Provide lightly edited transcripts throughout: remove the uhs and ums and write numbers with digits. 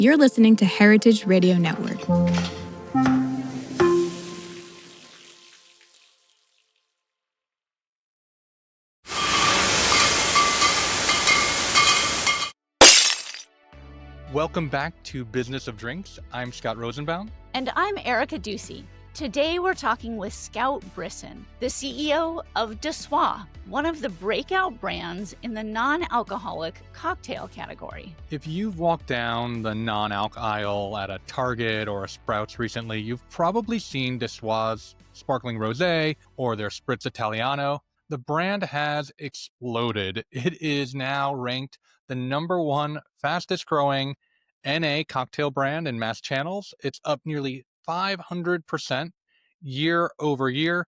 You're listening to Heritage Radio Network. Welcome back to Business of Drinks. I'm Scott Rosenbaum. And I'm Erica Ducey. Today we're talking with Scout Brisson, the CEO of Dessoir, one of the breakout brands in the non-alcoholic cocktail category. If you've walked down the non-alc aisle at a Target or a Sprouts recently, you've probably seen Dessoir's sparkling rosé or their Spritz Italiano. The brand has exploded. It is now ranked the #1 fastest growing NA cocktail brand in mass channels. It's up nearly 500% year over year,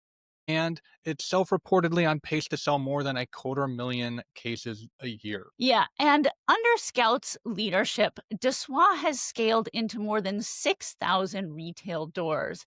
and it's self-reportedly on pace to sell more than 250,000 cases a year. Yeah, and under Scout's leadership, Dessoir has scaled into more than 6,000 retail doors,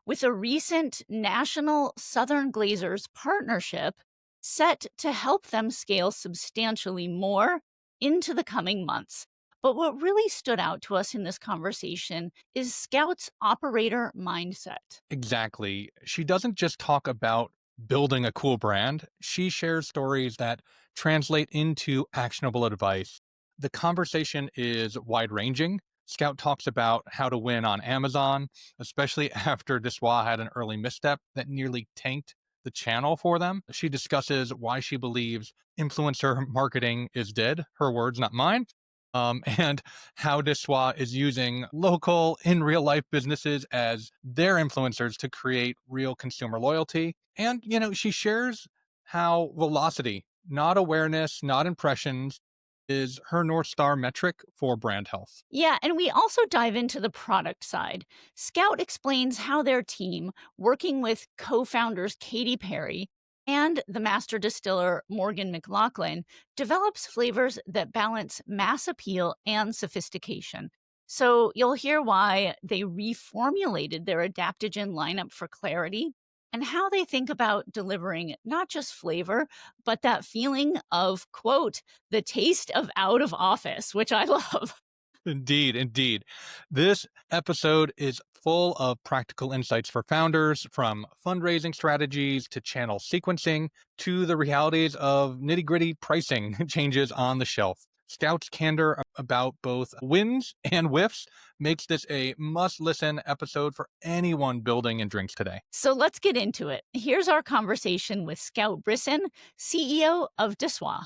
with a recent national Southern Glazers partnership set to help them scale substantially more into the coming months. But what really stood out to us in this conversation is Scout's operator mindset. Exactly. She doesn't just talk about building a cool brand. She shares stories that translate into actionable advice. The conversation is wide-ranging. Scout talks about how to win on Amazon, especially after Dessoir had an early misstep that nearly tanked the channel for them. She discusses why she believes influencer marketing is dead, her words, not mine. And how Dessoir is using local in real life businesses as their influencers to create real consumer loyalty. And, she shares how velocity, not awareness, not impressions, is her North Star metric for brand health. Yeah, and we also dive into the product side. Scout explains how their team, working with co-founders Katy Perry and the master distiller Morgan McLaughlin, develops flavors that balance mass appeal and sophistication. So you'll hear why they reformulated their adaptogen lineup for clarity and how they think about delivering not just flavor, but that feeling of, quote, the taste of out of office, which I love. Indeed. This episode is full of practical insights for founders, from fundraising strategies to channel sequencing to the realities of nitty-gritty pricing changes on the shelf. Scout's candor about both wins and whiffs makes this a must-listen episode for anyone building in drinks today. So let's get into it. Here's our conversation with Scout Brisson, CEO of Dessoir.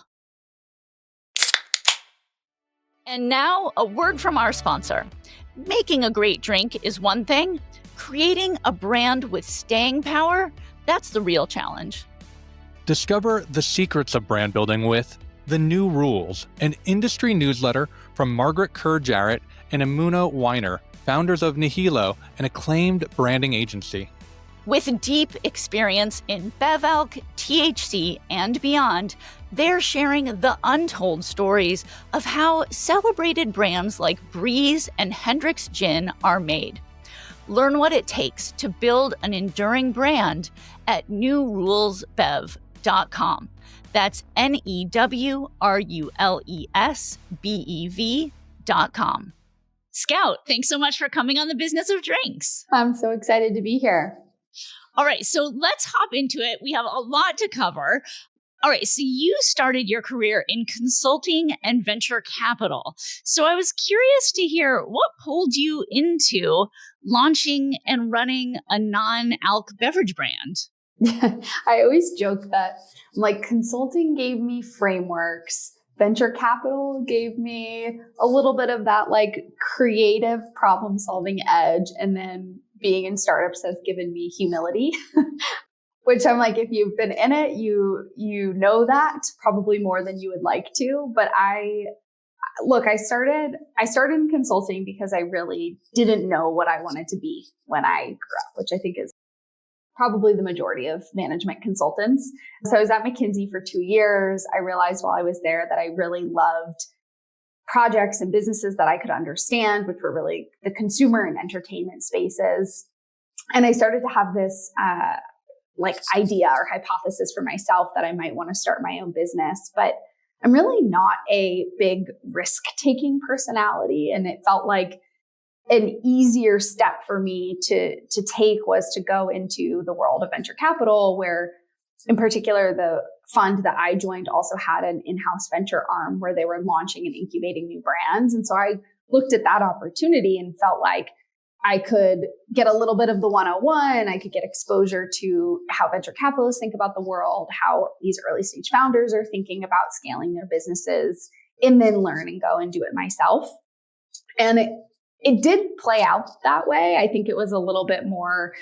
And now, a word from our sponsor. Making a great drink is one thing. Creating a brand with staying power, that's the real challenge. Discover the secrets of brand building with The New Rules, an industry newsletter from Margaret Kerr-Jarrett and Emuno Weiner, founders of Nihilo, an acclaimed branding agency. With deep experience in BevAlc, THC, and beyond, they're sharing the untold stories of how celebrated brands like Breeze and Hendrick's Gin are made. Learn what it takes to build an enduring brand at newrulesbev.com. That's NEWRULESBEV.com. Scout, thanks so much for coming on the Business of Drinks. I'm so excited to be here. All right, so let's hop into it. We have a lot to cover. All right, so you started your career in consulting and venture capital. So I was curious to hear what pulled you into launching and running a non-alc beverage brand. I always joke that consulting gave me frameworks. Venture capital gave me a little bit of that creative problem solving edge. And then being in startups has given me humility, which I'm if you've been in it, you know that probably more than you would like to. But I started in consulting because I really didn't know what I wanted to be when I grew up, which I think is probably the majority of management consultants. So I was at McKinsey for 2 years. I realized while I was there that I really loved projects and businesses that I could understand, which were really the consumer and entertainment spaces. And I started to have this idea or hypothesis for myself that I might want to start my own business. But I'm really not a big risk-taking personality. And it felt like an easier step for me to take was to go into the world of venture capital, where in particular, the fund that I joined also had an in-house venture arm where they were launching and incubating new brands. And so I looked at that opportunity and felt like I could get a little bit of the 101. I could get exposure to how venture capitalists think about the world, how these early stage founders are thinking about scaling their businesses, and then learn and go and do it myself. And it did play out that way. I think it was a little bit more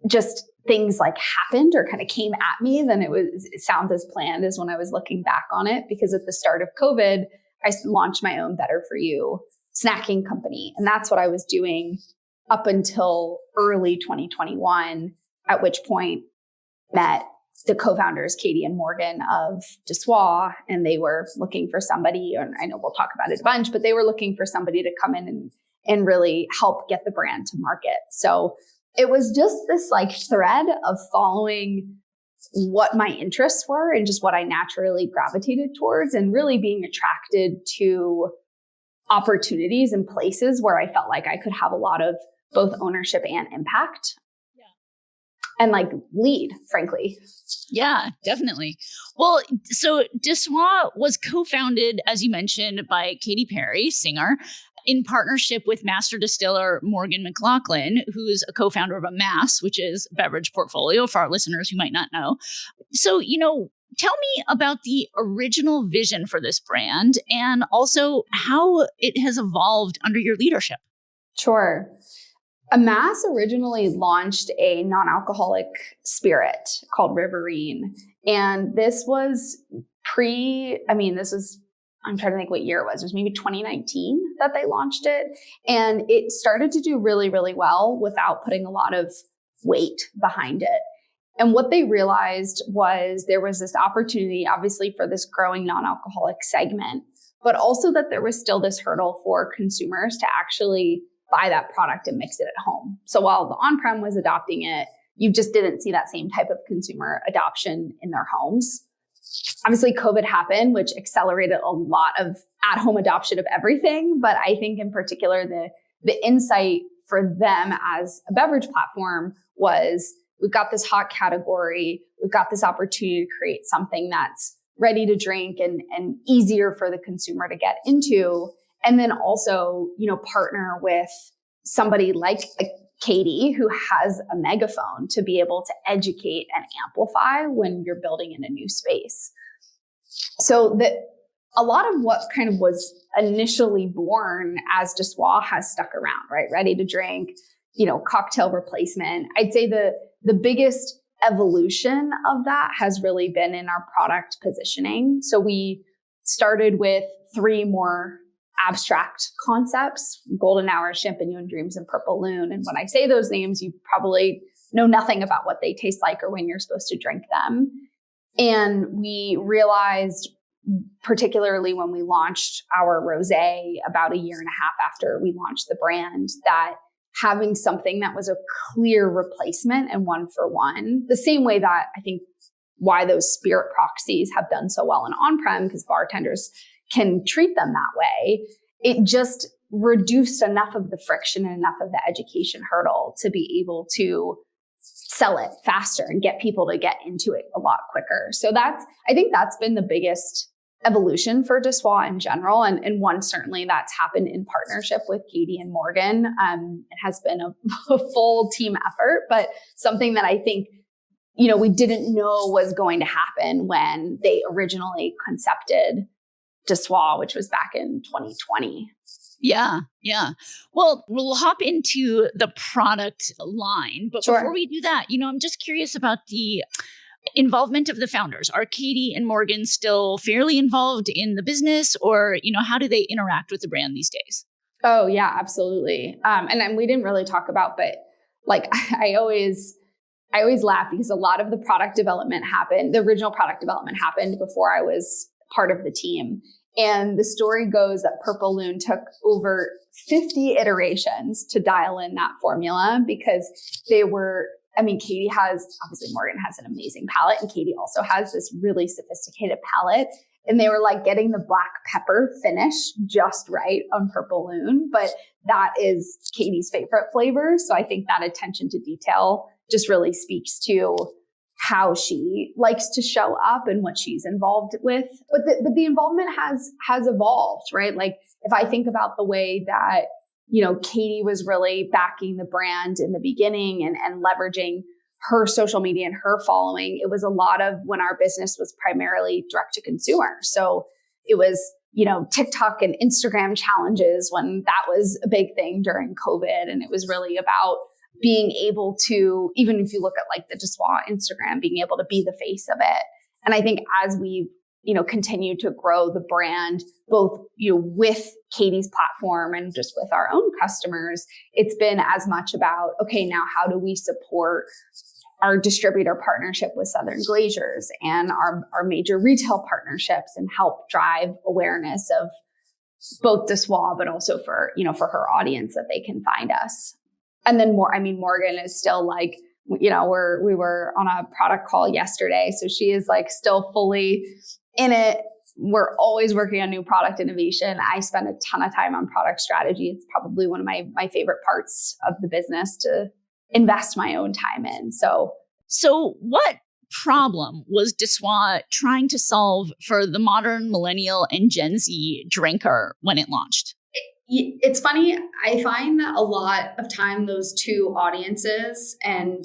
just things like happened or kind of came at me than it sounds as planned as when I was looking back on it. Because at the start of COVID, I launched my own Better For You snacking company. And that's what I was doing up until early 2021, at which point met the co-founders, Katie and Morgan of Dissois, and they were looking for somebody, and I know we'll talk about it a bunch, but they were looking for somebody to come in and really help get the brand to market. So it was just this like thread of following what my interests were and just what I naturally gravitated towards, and really being attracted to opportunities and places where I felt like I could have a lot of both ownership and impact. Yeah. And like lead, frankly. Yeah, definitely. Well, so Dissois was co-founded, as you mentioned, by Katy Perry, singer, in partnership with master distiller Morgan McLaughlin, who's a co-founder of Amass, which is a beverage portfolio for our listeners who might not know. So, tell me about the original vision for this brand and also how it has evolved under your leadership. Sure. Amass originally launched a non-alcoholic spirit called Riverine. And this was I'm trying to think what year it was. It was maybe 2019 that they launched it. And it started to do really, really well without putting a lot of weight behind it. And what they realized was there was this opportunity, obviously, for this growing non-alcoholic segment, but also that there was still this hurdle for consumers to actually buy that product and mix it at home. So while the on-prem was adopting it, you just didn't see that same type of consumer adoption in their homes. Obviously, COVID happened, which accelerated a lot of at-home adoption of everything. But I think in particular, the insight for them as a beverage platform was, we've got this hot category. We've got this opportunity to create something that's ready to drink and easier for the consumer to get into. And then also, partner with somebody like Katie, who has a megaphone to be able to educate and amplify when you're building in a new space. So a lot of what kind of was initially born as Dissois has stuck around, right? Ready to drink, cocktail replacement. I'd say the biggest evolution of that has really been in our product positioning. So we started with 3 more abstract concepts: Golden Hour, Champignon Dreams, and Purple Loon. And when I say those names, you probably know nothing about what they taste like or when you're supposed to drink them. And we realized, particularly when we launched our rosé about a year and a half after we launched the brand, that having something that was a clear replacement and one for one, the same way that I think why those spirit proxies have done so well in on-prem, because bartenders can treat them that way, it just reduced enough of the friction and enough of the education hurdle to be able to sell it faster and get people to get into it a lot quicker. So I think that's been the biggest evolution for Dissois in general. And one certainly that's happened in partnership with Katie and Morgan. It has been a full team effort, but something that I think, we didn't know was going to happen when they originally concepted Dissois, which was back in 2020. Yeah. Well, we'll hop into the product line. But Sure. Before we do that, I'm just curious about the involvement of the founders. Are Katie and Morgan still fairly involved in the business, or, how do they interact with the brand these days? Oh, yeah, absolutely. And we didn't really talk about, but like I always laugh because a lot of the the original product development happened before I was part of the team. And the story goes that Purple Loon took over 50 iterations to dial in that formula, because they were I mean, obviously Morgan has an amazing palette, and Katie also has this really sophisticated palette. And they were like getting the black pepper finish just right on her balloon. But that is Katie's favorite flavor. So I think that attention to detail just really speaks to how she likes to show up and what she's involved with. But the involvement has evolved, right? Like if I think about the way that, Katie was really backing the brand in the beginning and leveraging her social media and her following, it was a lot of when our business was primarily direct to consumer. So it was, TikTok and Instagram challenges when that was a big thing during COVID. And it was really about being able to, even if you look at like the Dessoir Instagram, being able to be the face of it. And I think as we've, continue to grow the brand, both, with Katie's platform and just with our own customers, it's been as much about, okay, now how do we support our distributor partnership with Southern Glazers and our major retail partnerships and help drive awareness of both Dessoir, but also for her audience that they can find us. And then Morgan is still like, we were on a product call yesterday. So she is like still fully in it. We're always working on new product innovation. I spend a ton of time on product strategy. It's probably one of my favorite parts of the business to invest my own time in. So what problem was Dessoir trying to solve for the modern millennial and Gen Z drinker when it launched? It's funny. I find that a lot of time those two audiences and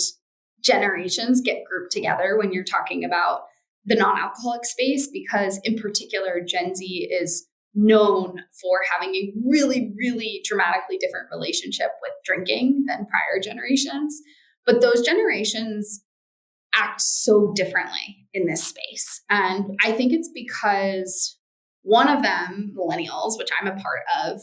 generations get grouped together when you're talking about the non-alcoholic space, because in particular, Gen Z is known for having a really, really dramatically different relationship with drinking than prior generations. But those generations act so differently in this space. And I think it's because one of them, millennials, which I'm a part of,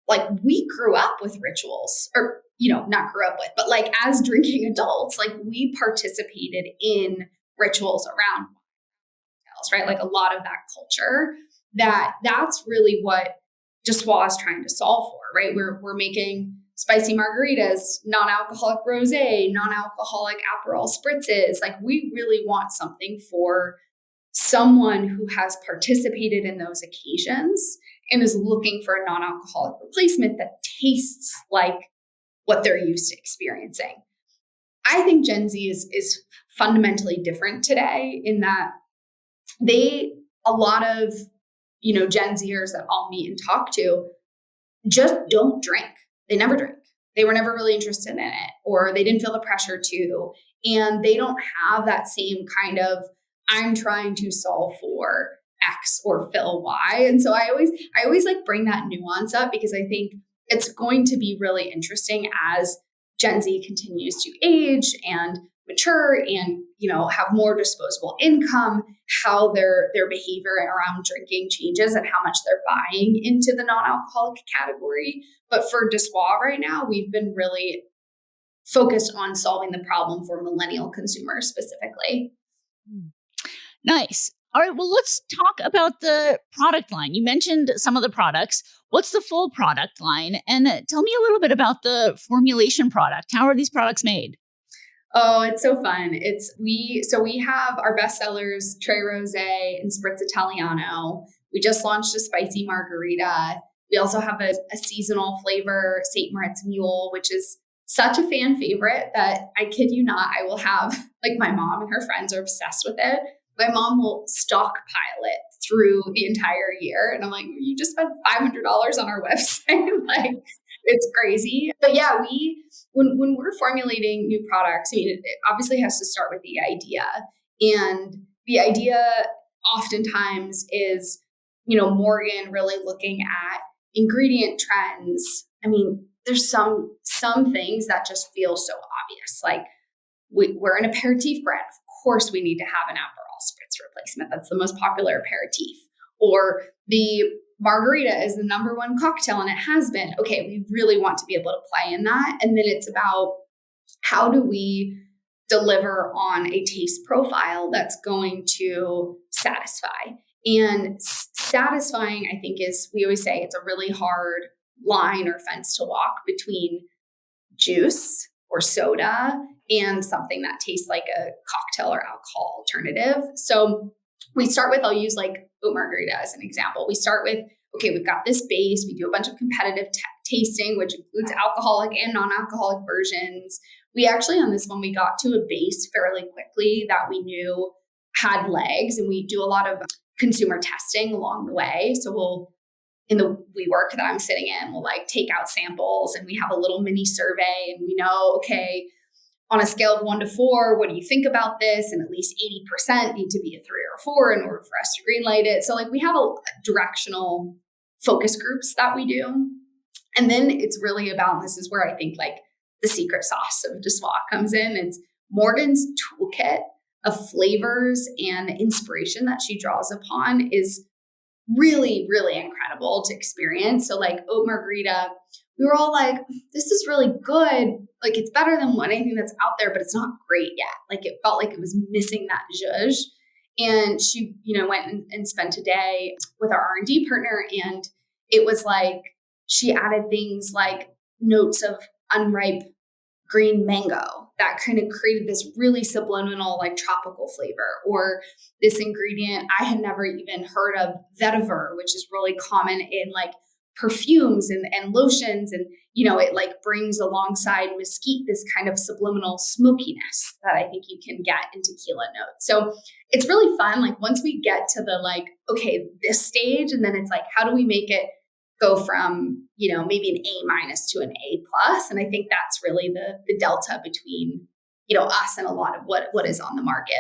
like we grew up with rituals, or, not grew up with, but like as drinking adults, like we participated in rituals around cocktails, right? Like a lot of that culture, that's really what Dessoir is trying to solve for, right? We're making spicy margaritas, non-alcoholic rosé, non-alcoholic Aperol spritzes. Like we really want something for someone who has participated in those occasions and is looking for a non-alcoholic replacement that tastes like what they're used to experiencing. I think Gen Z is fundamentally different today in that a lot of, Gen Zers that I'll meet and talk to just don't drink. They never drink. They were never really interested in it, or they didn't feel the pressure to, and they don't have that same kind of, I'm trying to solve for X or fill Y. And so I always like bring that nuance up, because I think it's going to be really interesting as Gen Z continues to age and mature and, have more disposable income, how their behavior around drinking changes and how much they're buying into the non-alcoholic category. But for Dessoir right now, we've been really focused on solving the problem for millennial consumers specifically. Nice. All right, well, let's talk about the product line. You mentioned some of the products. What's the full product line? And tell me a little bit about the formulation product. How are these products made? Oh, it's so fun. We have our best sellers, Tre Rosé and Spritz Italiano. We just launched a spicy margarita. We also have a seasonal flavor, St. Moritz Mule, which is such a fan favorite that I kid you not, I will have, like my mom and her friends are obsessed with it. My mom will stockpile it through the entire year. And I'm like, you just spent $500 on our website. Like, it's crazy. But yeah, when we're formulating new products, I mean, it obviously has to start with the idea. And the idea oftentimes is, Morgan really looking at ingredient trends. I mean, there's some things that just feel so obvious. Like we're an aperitif brand. Of course, we need to have an Aperol spritz replacement. That's the most popular aperitif. Or the margarita is the number one cocktail and it has been. Okay, we really want to be able to play in that. And then it's about how do we deliver on a taste profile that's going to satisfy. And satisfying, I think, we always say it's a really hard line or fence to walk between juice or soda and something that tastes like a cocktail or alcohol alternative. So we start with, I'll use like oat margarita as an example. We start with, okay, we've got this base. We do a bunch of competitive tasting, which includes alcoholic and non-alcoholic versions. We actually, on this one, we got to a base fairly quickly that we knew had legs, and we do a lot of consumer testing along the way. So in the WeWork that I'm sitting in, we'll like take out samples and we have a little mini survey, and we know, okay, on a scale of 1 to 4, what do you think about this? And at least 80% need to be a 3 or a 4 in order for us to greenlight it. So like we have a directional focus groups that we do. And then it's really about, and this is where I think like the secret sauce of Dessois comes in. It's Morgan's toolkit of flavors and inspiration that she draws upon is really, really incredible to experience. So like oat margarita, we were all like, this is really good. Like it's better than anything that's out there, but it's not great yet. Like it felt like it was missing that zhuzh. And she, went and spent a day with our R&D partner. And it was like, she added things like notes of unripe green mango that kind of created this really subliminal, like tropical flavor, or this ingredient I had never even heard of, vetiver, which is really common in like perfumes and lotions. And, it like brings alongside mesquite this kind of subliminal smokiness that I think you can get in tequila notes. So it's really fun. Like once we get to the like, okay, this stage, and then it's like, how do we make it go from, maybe an A- to an A+. And I think that's really the delta between, us and a lot of what is on the market.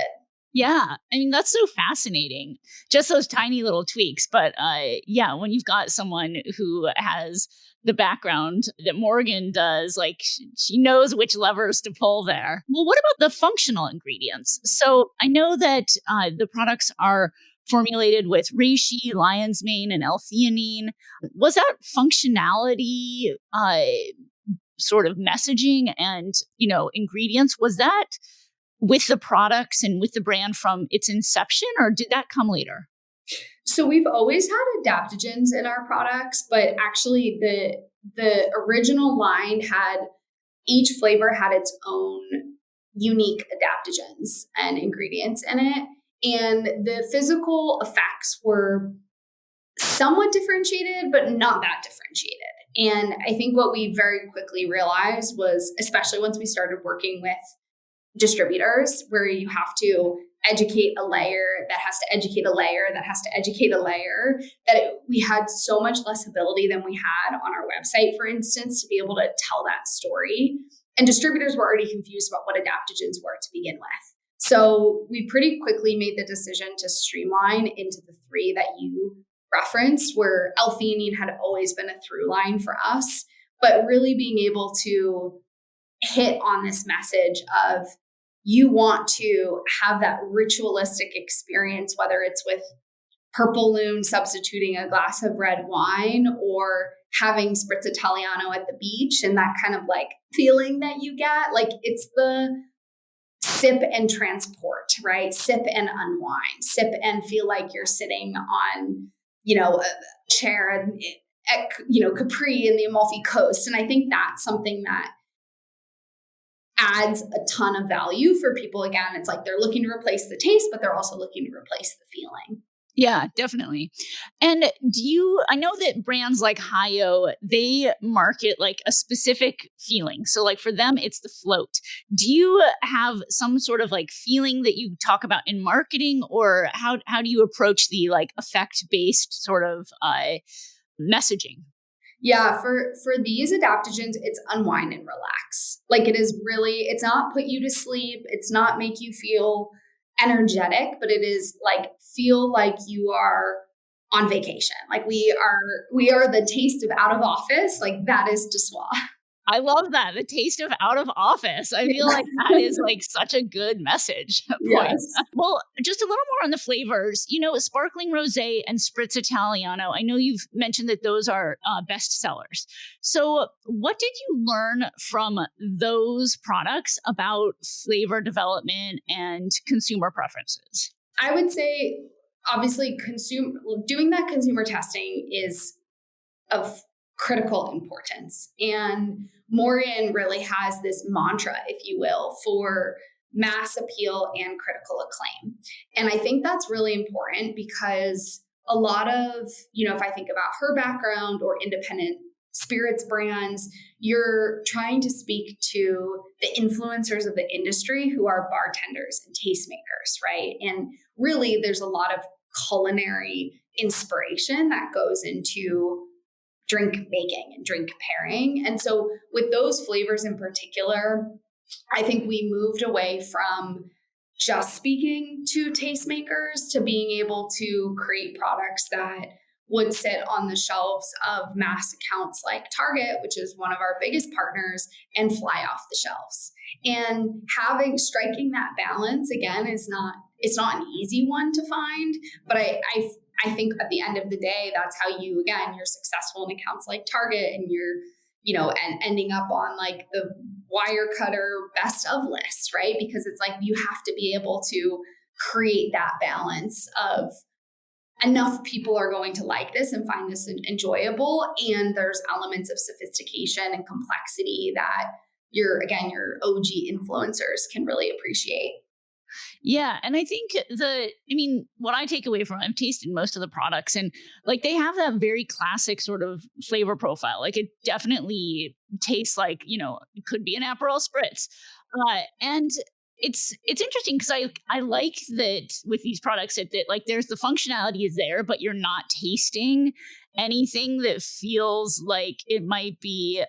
Yeah. I mean, that's so fascinating. Just those tiny little tweaks. But when you've got someone who has the background that Morgan does, like she knows which levers to pull there. Well, what about the functional ingredients? So I know that the products are formulated with reishi, lion's mane, and L-theanine. Was that functionality sort of messaging and, ingredients, was that with the products and with the brand from its inception, or did that come later? So we've always had adaptogens in our products, but actually the original line each flavor had its own unique adaptogens and ingredients in it. And the physical effects were somewhat differentiated, but not that differentiated. And I think what we very quickly realized was, especially once we started working with distributors, where you have to educate a layer that has to educate a layer that has to educate a layer, we had so much less ability than we had on our website, for instance, to be able to tell that story. And distributors were already confused about what adaptogens were to begin with. So we pretty quickly made the decision to streamline into the 3 that you referenced, where L-theanine had always been a through line for us, but really being able to hit on this message of you want to have that ritualistic experience, whether it's with Purple Loon substituting a glass of red wine or having Spritz Italiano at the beach, and that kind of like feeling that you get. Like it's the sip and transport, right? Sip and unwind, sip and feel like you're sitting on, a chair at Capri in the Amalfi Coast. And I think that's something that adds a ton of value for people. Again, it's like they're looking to replace the taste, but they're also looking to replace the feeling. Yeah, definitely. And I know that brands like Hayo, they market like a specific feeling. So like for them, it's the float. Do you have some sort of like feeling that you talk about in marketing, or how do you approach the like effect-based sort of messaging? Yeah, for these adaptogens, it's unwind and relax. Like it is really, it's not put you to sleep. It's not make you feel energetic, but it is like feel like you are on vacation. Like we are the taste of out of office. Like that is Dessois. I love that. The taste of out of office. I feel like that is like such a good message point. Yes. Well, just a little more on the flavors. Sparkling Rosé and Spritz Italiano. I know you've mentioned that those are best sellers. So what did you learn from those products about flavor development and consumer preferences? I would say, obviously, doing that consumer testing is of critical importance. And Morgan really has this mantra, if you will, for mass appeal and critical acclaim. And I think that's really important because a lot of, if I think about her background or independent spirits brands, you're trying to speak to the influencers of the industry who are bartenders and tastemakers, right? And really, there's a lot of culinary inspiration that goes into drink making and drink pairing. And so with those flavors in particular, I think we moved away from just speaking to tastemakers to being able to create products that would sit on the shelves of mass accounts like Target, which is one of our biggest partners, and fly off the shelves. And striking that balance again it's not an easy one to find, but I think at the end of the day, that's how you're successful in accounts like Target, and you're, and ending up on like the Wirecutter best of list, right? Because it's like you have to be able to create that balance of enough people are going to like this and find this enjoyable, and there's elements of sophistication and complexity that your OG influencers can really appreciate. Yeah. And I think what I take away from it, I've tasted most of the products, and like they have that very classic sort of flavor profile. Like it definitely tastes like, it could be an Aperol Spritz. And it's interesting because I like that with these products that like there's the functionality is there, but you're not tasting anything that feels like it might be,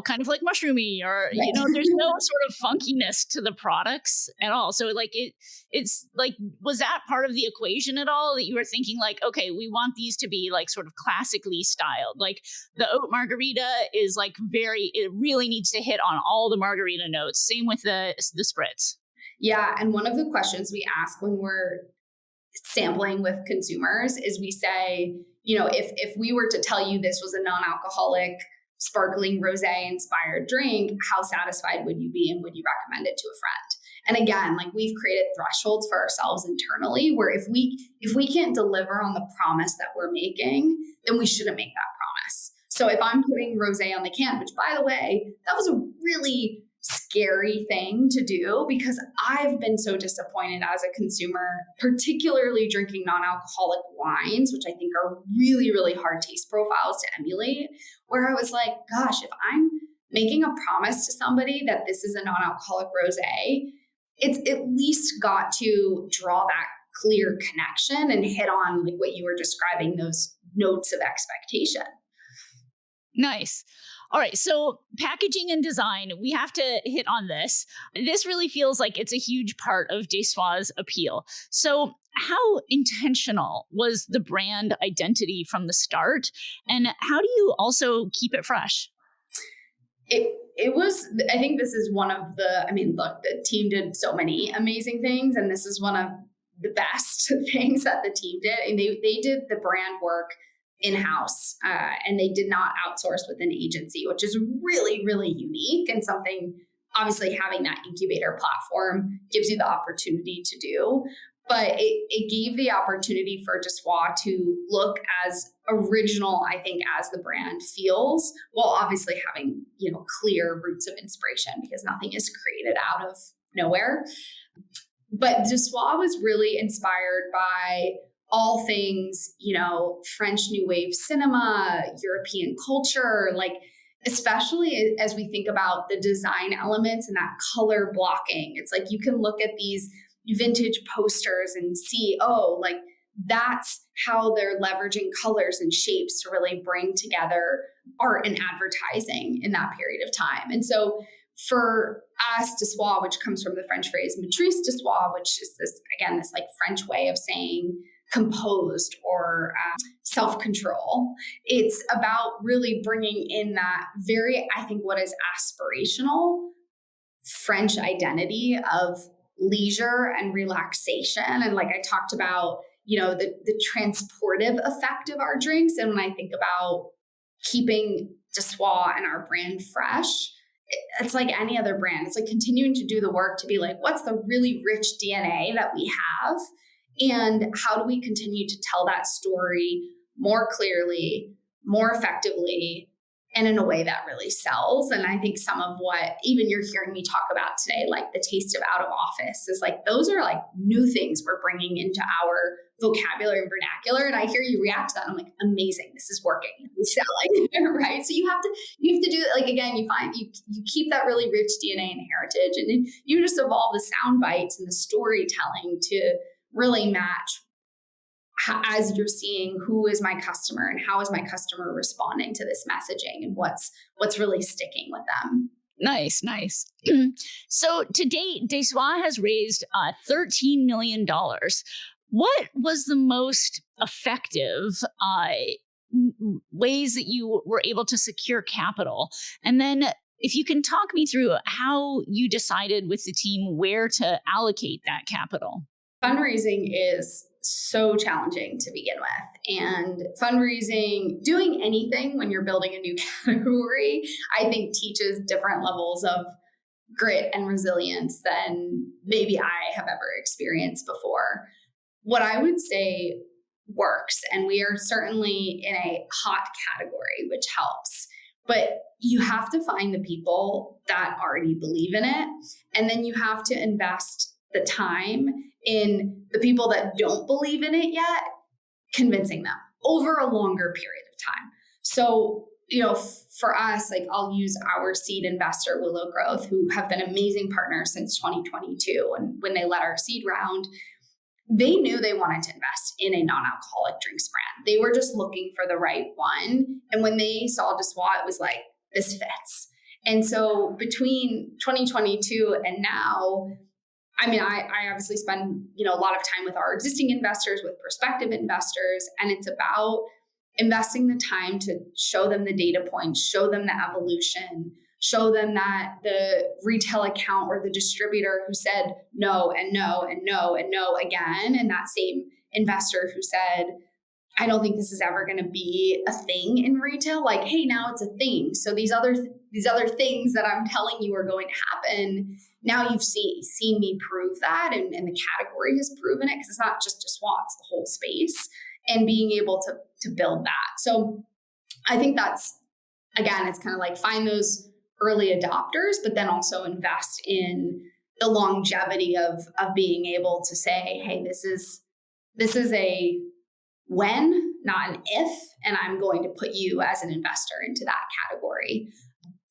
kind of like mushroomy or, there's no sort of funkiness to the products at all. So like it's like, was that part of the equation at all that you were thinking like, okay, we want these to be like sort of classically styled? Like the oat margarita is like it really needs to hit on all the margarita notes. Same with the spritz. Yeah. And one of the questions we ask when we're sampling with consumers is we say, if we were to tell you this was a non-alcoholic sparkling rosé inspired drink, how satisfied would you be, and would you recommend it to a friend? And again, like we've created thresholds for ourselves internally where if we can't deliver on the promise that we're making, then we shouldn't make that promise. So if I'm putting rosé on the can, which by the way, that was a really scary thing to do because I've been so disappointed as a consumer, particularly drinking non-alcoholic wines, which I think are really, really hard taste profiles to emulate, where I was like, gosh, if I'm making a promise to somebody that this is a non-alcoholic rosé, it's at least got to draw that clear connection and hit on like what you were describing, those notes of expectation. Nice. All right. So packaging and design, we have to hit on this. This really feels like it's a huge part of Dessoir's appeal. So how intentional was the brand identity from the start? And how do you also keep it fresh? It was, I think this is one of the team did so many amazing things, and this is one of the best things that the team did. And they did the brand work in-house, and they did not outsource with an agency, which is really, really unique and something obviously having that incubator platform gives you the opportunity to do. But it gave the opportunity for Dessoir to look as original, I think, as the brand feels, while obviously having, clear roots of inspiration because nothing is created out of nowhere. But Dessoir was really inspired by all things, French New Wave cinema, European culture, like especially as we think about the design elements and that color blocking. It's like you can look at these vintage posters and see, like that's how they're leveraging colors and shapes to really bring together art and advertising in that period of time. And so for us, Dessoir, which comes from the French phrase maîtrise de soi, which is this like French way of saying composed or self-control. It's about really bringing in that very, I think, what is aspirational French identity of leisure and relaxation. And like I talked about, the transportive effect of our drinks. And when I think about keeping Dessoir and our brand fresh, it's like any other brand. It's like continuing to do the work to be like, what's the really rich DNA that we have? And how do we continue to tell that story more clearly, more effectively, and in a way that really sells. And I think some of what even you're hearing me talk about today, like the taste of out of office, is like, those are like new things we're bringing into our vocabulary and vernacular. And I hear you react to that. I'm like, amazing, this is working. It's selling, right? So you have to do it. Like, again, you find you keep that really rich DNA and heritage, and then you just evolve the sound bites and the storytelling to really match as you're seeing who is my customer and how is my customer responding to this messaging and what's really sticking with them. Nice. So to date, Desois has raised $13 million. What was the most effective ways that you were able to secure capital? And then if you can talk me through how you decided with the team where to allocate that capital. Fundraising is so challenging to begin with. And fundraising, doing anything when you're building a new category, I think teaches different levels of grit and resilience than maybe I have ever experienced before. What I would say works, and we are certainly in a hot category, which helps, but you have to find the people that already believe in it. And then you have to invest the time in the people that don't believe in it yet, convincing them over a longer period of time. So, for us, like, I'll use our seed investor, Willow Growth, who have been amazing partners since 2022. And when they led our seed round, they knew they wanted to invest in a non-alcoholic drinks brand. They were just looking for the right one. And when they saw Desois, it was like, this fits. And so between 2022 and now, I obviously spend, a lot of time with our existing investors, with prospective investors, and it's about investing the time to show them the data points, show them the evolution, show them that the retail account or the distributor who said no and no and no and no again, and that same investor who said, I don't think this is ever going to be a thing in retail, like, hey, now it's a thing. So these other things that I'm telling you are going to happen, now you've seen me prove that, and the category has proven it, because it's not just Desois, it's the whole space, and being able to build that. So I think that's, again, it's kind of like find those early adopters, but then also invest in the longevity of being able to say, hey, this is a when, not an if, and I'm going to put you as an investor into that category.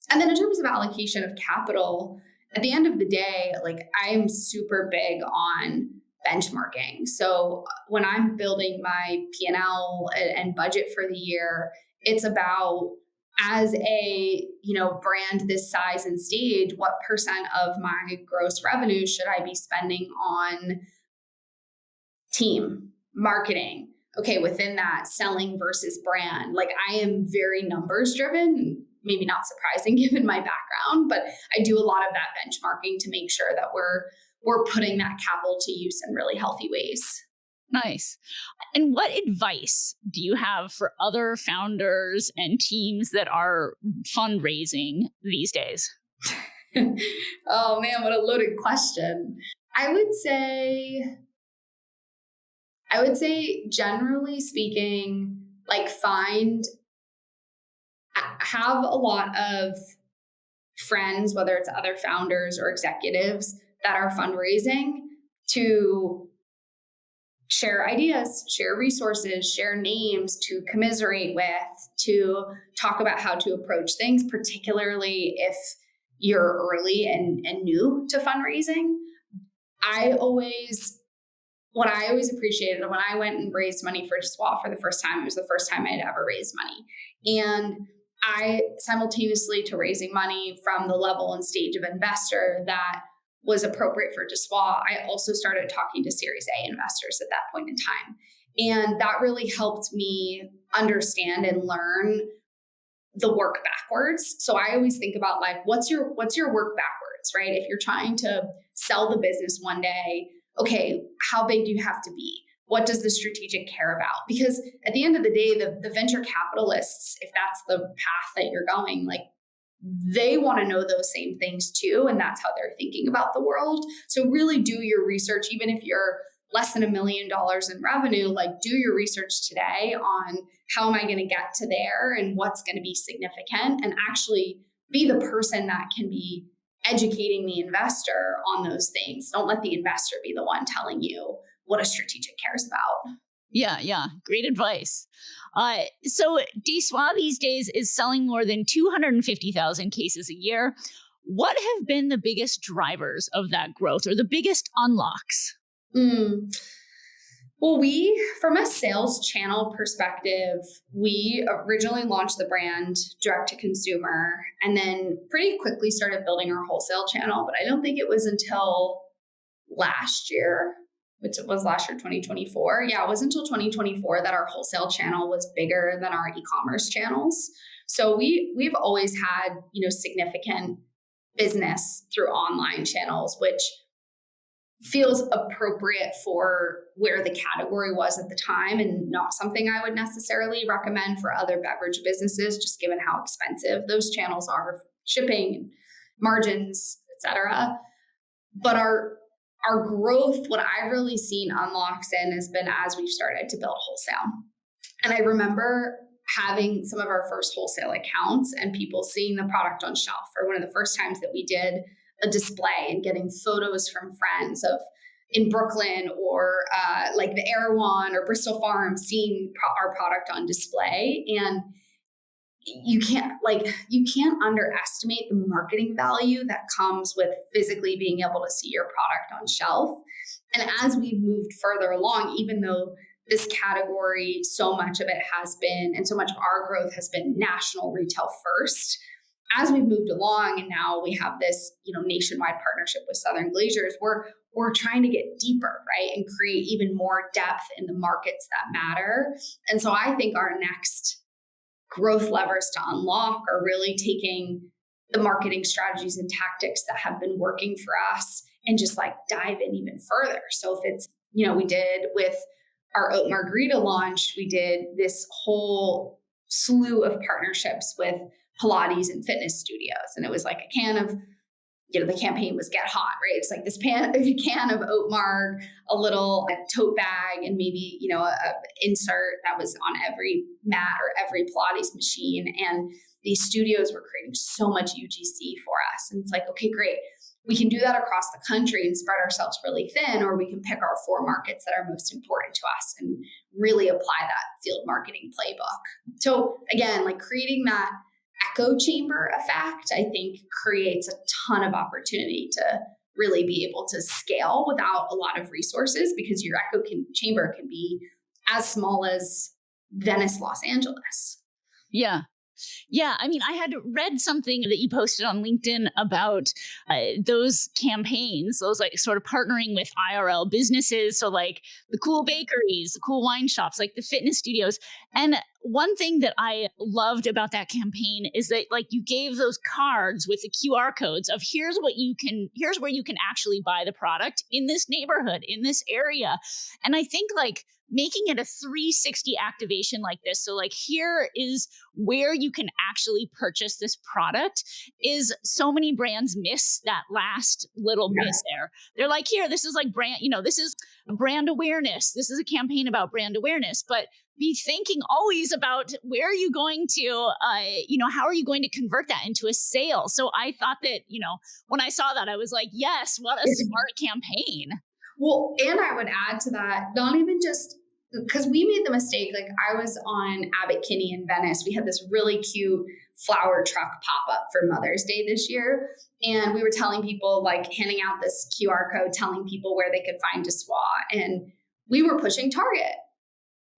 And then in terms of allocation of capital, at the end of the day, like, I'm super big on benchmarking. So when I'm building my P&L and budget for the year, it's about, as a brand this size and stage, what percent of my gross revenue should I be spending on team, marketing? Okay, within that, selling versus brand. Like, I am very numbers driven, maybe not surprising given my background, but I do a lot of that benchmarking to make sure that we're putting that capital to use in really healthy ways. Nice. And what advice do you have for other founders and teams that are fundraising these days? Oh man, what a loaded question. I would say generally speaking, like, have a lot of friends, whether it's other founders or executives that are fundraising, to share ideas, share resources, share names to commiserate with, to talk about how to approach things, particularly if you're early and new to fundraising. What I always appreciated when I went and raised money for Desois for the first time, it was the first time I had ever raised money. And I simultaneously to raising money from the level and stage of investor that was appropriate for Desois, I also started talking to Series A investors at that point in time. And that really helped me understand and learn the work backwards. So I always think about, like, what's your work backwards, right? If you're trying to sell the business one day, okay, how big do you have to be? What does the strategic care about? Because at the end of the day, the venture capitalists, if that's the path that you're going, like, they want to know those same things too. And that's how they're thinking about the world. So really do your research, even if you're less than $1 million in revenue, like do your research today on how am I going to get to there and what's going to be significant, and actually be the person that can be educating the investor on those things. Don't let the investor be the one telling you what a strategic cares about. Yeah. Great advice. So Dessoir these days is selling more than 250,000 cases a year. What have been the biggest drivers of that growth or the biggest unlocks? Well, from a sales channel perspective, we originally launched the brand direct to consumer and then pretty quickly started building our wholesale channel. But I don't think it was until last year, which was last year, 2024. Yeah, it wasn't until 2024 that our wholesale channel was bigger than our e-commerce channels. So we've always had, significant business through online channels, which feels appropriate for where the category was at the time, and not something I would necessarily recommend for other beverage businesses, just given how expensive those channels are for shipping, margins, etc. But our growth, what I've really seen unlocks in, has been as we've started to build wholesale. And I remember having some of our first wholesale accounts and people seeing the product on shelf, or one of the first times that we did a display and getting photos from friends of in Brooklyn or like the Erewhon or Bristol Farm, seeing our product on display. And you can't underestimate the marketing value that comes with physically being able to see your product on shelf. And as we've moved further along, even though this category, so much of it has been, and so much of our growth has been national retail first, as we've moved along and now we have this, nationwide partnership with Southern Glazers, we're trying to get deeper, right? And create even more depth in the markets that matter. And so I think our next growth levers to unlock are really taking the marketing strategies and tactics that have been working for us and just like dive in even further. So if it's, we did with our oat margarita launch, we did this whole slew of partnerships with Pilates and fitness studios. And it was like a can of, the campaign was Get Hot, right? It's like this can of oat marg, a little tote bag, and maybe, a insert that was on every mat or every Pilates machine. And these studios were creating so much UGC for us. And it's like, okay, great. We can do that across the country and spread ourselves really thin, or we can pick our 4 markets that are most important to us and really apply that field marketing playbook. So again, like creating that echo chamber effect, I think creates a ton of opportunity to really be able to scale without a lot of resources, because your echo chamber can be as small as Venice, Los Angeles. Yeah. I mean, I had read something that you posted on LinkedIn about those campaigns, those like sort of partnering with IRL businesses. So like the cool bakeries, the cool wine shops, like the fitness studios. And one thing that I loved about that campaign is that like you gave those cards with the QR codes of here's where you can actually buy the product in this neighborhood, in this area. And I think like making it a 360 activation like this. So like here is where you can actually purchase this product, is so many brands miss that last little bit there. They're like, here, this is like brand, this is brand awareness. This is a campaign about brand awareness, but be thinking always about where are you going to, how are you going to convert that into a sale? So I thought that, when I saw that, I was like, yes, what a smart campaign. Well, and I would add to that, not even just because we made the mistake, like I was on Abbot Kinney in Venice. We had this really cute flower truck pop up for Mother's Day this year. And we were telling people, like handing out this QR code, telling people where they could find Dessoir. And we were pushing Target.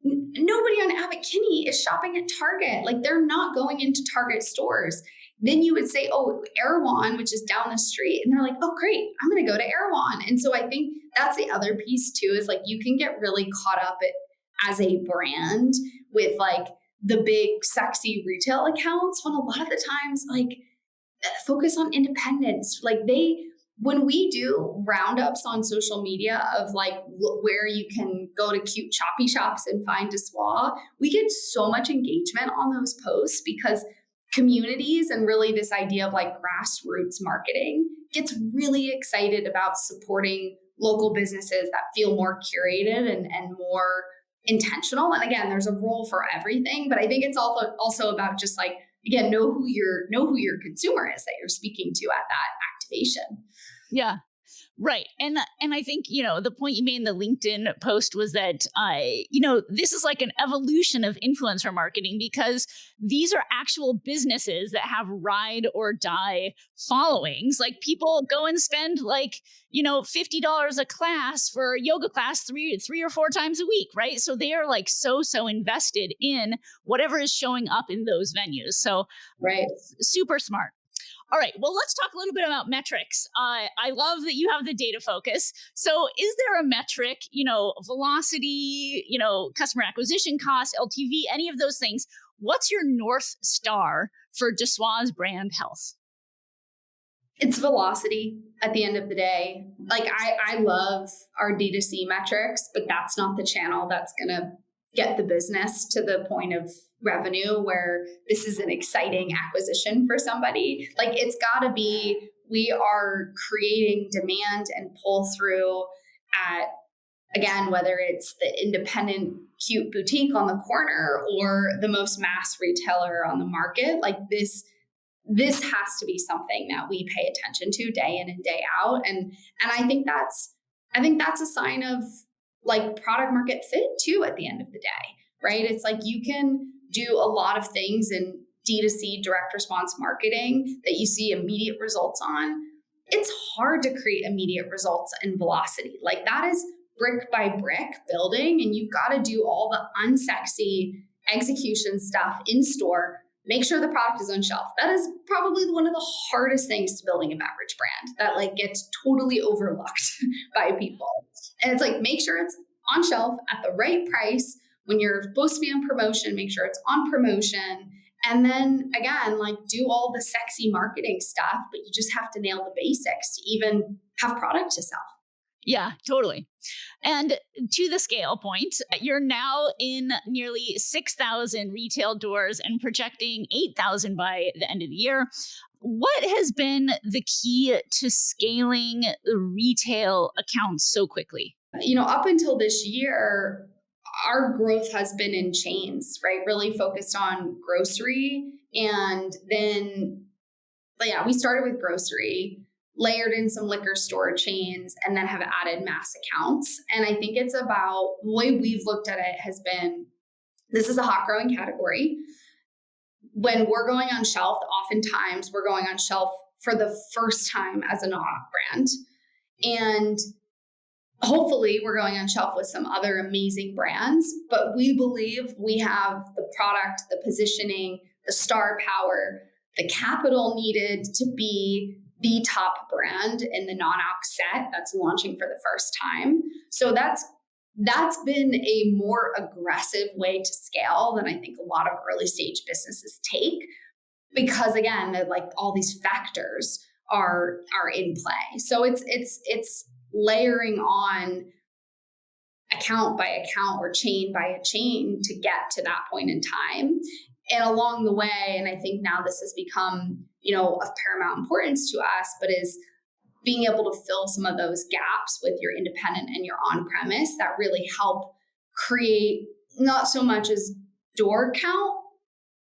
Nobody on Abbot Kinney is shopping at Target. Like they're not going into Target stores. Then you would say, oh, Erewhon, which is down the street. And they're like, oh, great, I'm going to go to Erewhon. And so I think that's the other piece too, is like you can get really caught up as a brand with like the big sexy retail accounts, when a lot of the times like focus on independence. Like when we do roundups on social media of like where you can go to cute choppy shops and find Dessoir, we get so much engagement on those posts because communities and really this idea of like grassroots marketing gets really excited about supporting local businesses that feel more curated and more intentional. And again, there's a role for everything, but I think it's also about just like, again, know who your consumer is that you're speaking to at that activation. Yeah. Right. And I think, the point you made in the LinkedIn post was that, this is like an evolution of influencer marketing, because these are actual businesses that have ride or die followings. Like, people go and spend $50 a class for a yoga class three or four times a week. Right. So they are like so invested in whatever is showing up in those venues. So right. Super smart. All right, well, let's talk a little bit about metrics. I love that you have the data focus. So is there a metric, velocity, customer acquisition cost, LTV, any of those things? What's your North Star for Dessois brand health? It's velocity at the end of the day. Like, I love our D2C metrics, but that's not the channel that's going to get the business to the point of revenue where this is an exciting acquisition for somebody. Like, it's got to be, we are creating demand and pull through at, again, whether it's the independent cute boutique on the corner or the most mass retailer on the market. Like, this has to be something that we pay attention to day in and day out. And I think that's a sign of like product market fit too at the end of the day, right? It's like you can do a lot of things in D2C direct response marketing that you see immediate results on. It's hard to create immediate results in velocity. Like, that is brick by brick building, and you've got to do all the unsexy execution stuff in store. Make sure the product is on shelf. That is probably one of the hardest things to building a beverage brand that like gets totally overlooked by people. And it's like, make sure it's on shelf at the right price. When you're supposed to be on promotion, make sure it's on promotion. And then again, like, do all the sexy marketing stuff, but you just have to nail the basics to even have product to sell. Yeah, totally. And to the scale point, you're now in nearly 6,000 retail doors and projecting 8,000 by the end of the year. What has been the key to scaling the retail accounts so quickly? Up until this year, our growth has been in chains, right? Really focused on grocery. And then, we started with grocery, layered in some liquor store chains, and then have added mass accounts. And I think it's about, the way we've looked at it has been, this is a hot growing category. When we're going on shelf, oftentimes we're going on shelf for the first time as a Non-Alc brand. And hopefully we're going on shelf with some other amazing brands, but we believe we have the product, the positioning, the star power, the capital needed to be the top brand in the Non-Alc set that's launching for the first time. So that's been a more aggressive way to scale than I think a lot of early stage businesses take, because again, like, all these factors are in play. So it's layering on account by account or chain by a chain to get to that point in time. And along the way, and I think now this has become, of paramount importance to us, but is being able to fill some of those gaps with your independent and your on-premise that really help create not so much as door count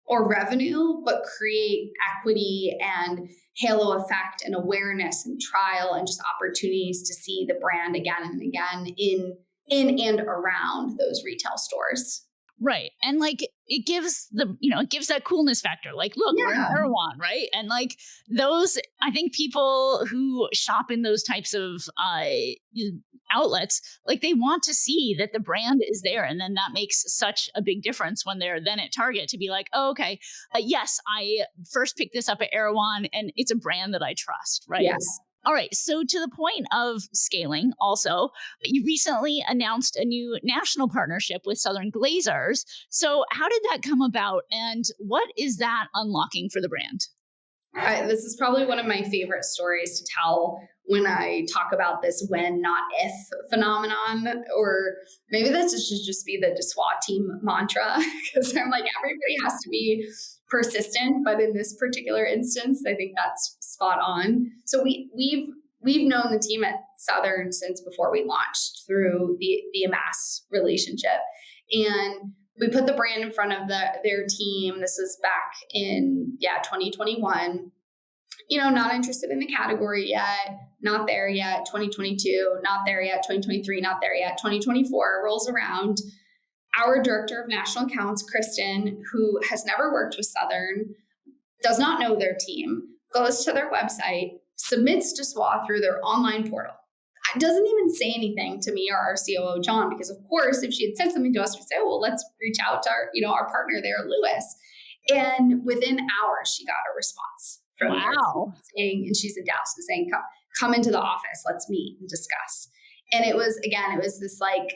or revenue, but create equity and halo effect and awareness and trial and just opportunities to see the brand again and again in and around those retail stores. Right. And like, it gives it gives that coolness factor. Like, look, we're in Erewhon, right? And like, those, I think people who shop in those types of outlets, like, they want to see that the brand is there. And then that makes such a big difference when they're then at Target to be like, oh, okay, yes, I first picked this up at Erewhon and it's a brand that I trust, right? Yes. All right. So to the point of scaling also, you recently announced a new national partnership with Southern Glazers. So how did that come about and what is that unlocking for the brand? This is probably one of my favorite stories to tell when I talk about this when, not if phenomenon, or maybe that should just be the Dessois team mantra, because I'm like, everybody has to be persistent, but in this particular instance, I think that's spot on. So we've we've known the team at Southern since before we launched through the Amass relationship. And we put the brand in front of their team. This is back in 2021. Not interested in the category yet, not there yet. 2022, not there yet. 2023, not there yet. 2024 rolls around. Our director of national accounts, Kristen, who has never worked with Southern, does not know their team, goes to their website, submits to SWA through their online portal. It doesn't even say anything to me or our COO, John, because of course, if she had said something to us, we'd say, well, let's reach out to our partner there, Lewis. And within hours, she got a response from wow. saying, and she's in Dallas, saying, come into the office, let's meet and discuss. And it was this like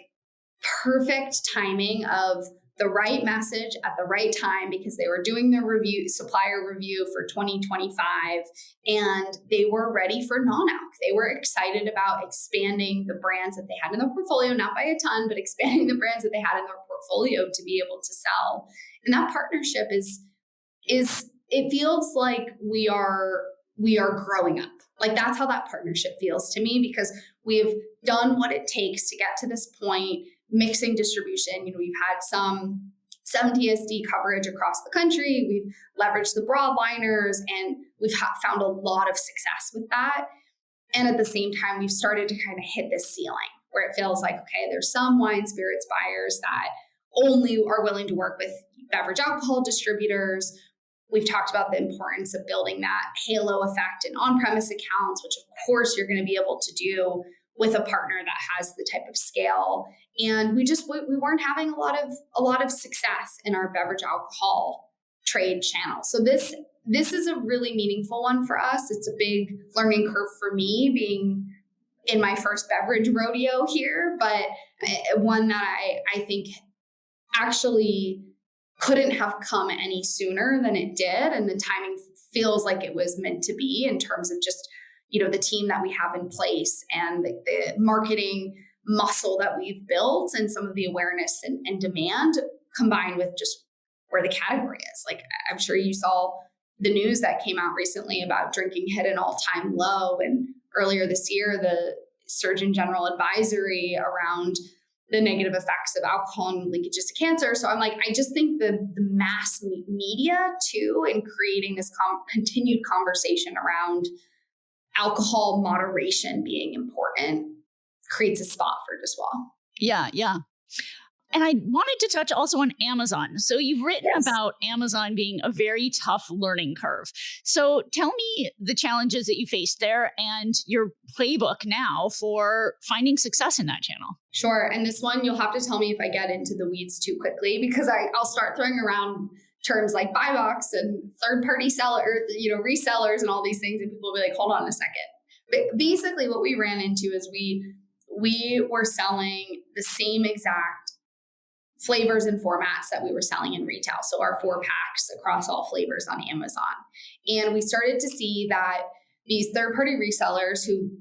perfect timing of the right message at the right time, because they were doing their supplier review for 2025, and they were ready for Non-Alc. They were excited about expanding the brands that they had in their portfolio, not by a ton, but expanding the brands that they had in their portfolio to be able to sell. And that partnership is it feels like we are growing up. Like that's how that partnership feels to me, because we've done what it takes to get to this point. Mixing distribution, we've had some TSD coverage across the country. We've leveraged the broadliners, and we've found a lot of success with that. And at the same time, we've started to kind of hit this ceiling where it feels like, okay, there's some wine spirits buyers that only are willing to work with beverage alcohol distributors. We've talked about the importance of building that halo effect in on-premise accounts, which of course you're going to be able to do with a partner that has the type of scale. And we weren't having a lot of success in our beverage alcohol trade channel. So this is a really meaningful one for us. It's a big learning curve for me, being in my first beverage rodeo here, but one that I think actually couldn't have come any sooner than it did. And the timing feels like it was meant to be, in terms of just the team that we have in place and the marketing muscle that we've built, and some of the awareness and demand, combined with just where the category is. Like, I'm sure you saw the news that came out recently about drinking hit an all-time low. And earlier this year, the Surgeon General advisory around the negative effects of alcohol and leakages to cancer. So I'm like, I just think the mass media too, in creating this continued conversation around alcohol moderation being important, creates a spot for Diswell. Yeah. And I wanted to touch also on Amazon. So you've written about Amazon being a very tough learning curve. So tell me the challenges that you faced there and your playbook now for finding success in that channel. Sure. And this one, you'll have to tell me if I get into the weeds too quickly, because I'll start throwing around terms like buy box and third-party sellers, resellers and all these things. And people will be like, hold on a second. But basically what we ran into is we were selling the same exact flavors and formats that we were selling in retail. So our 4-packs across all flavors on Amazon. And we started to see that these third-party resellers who,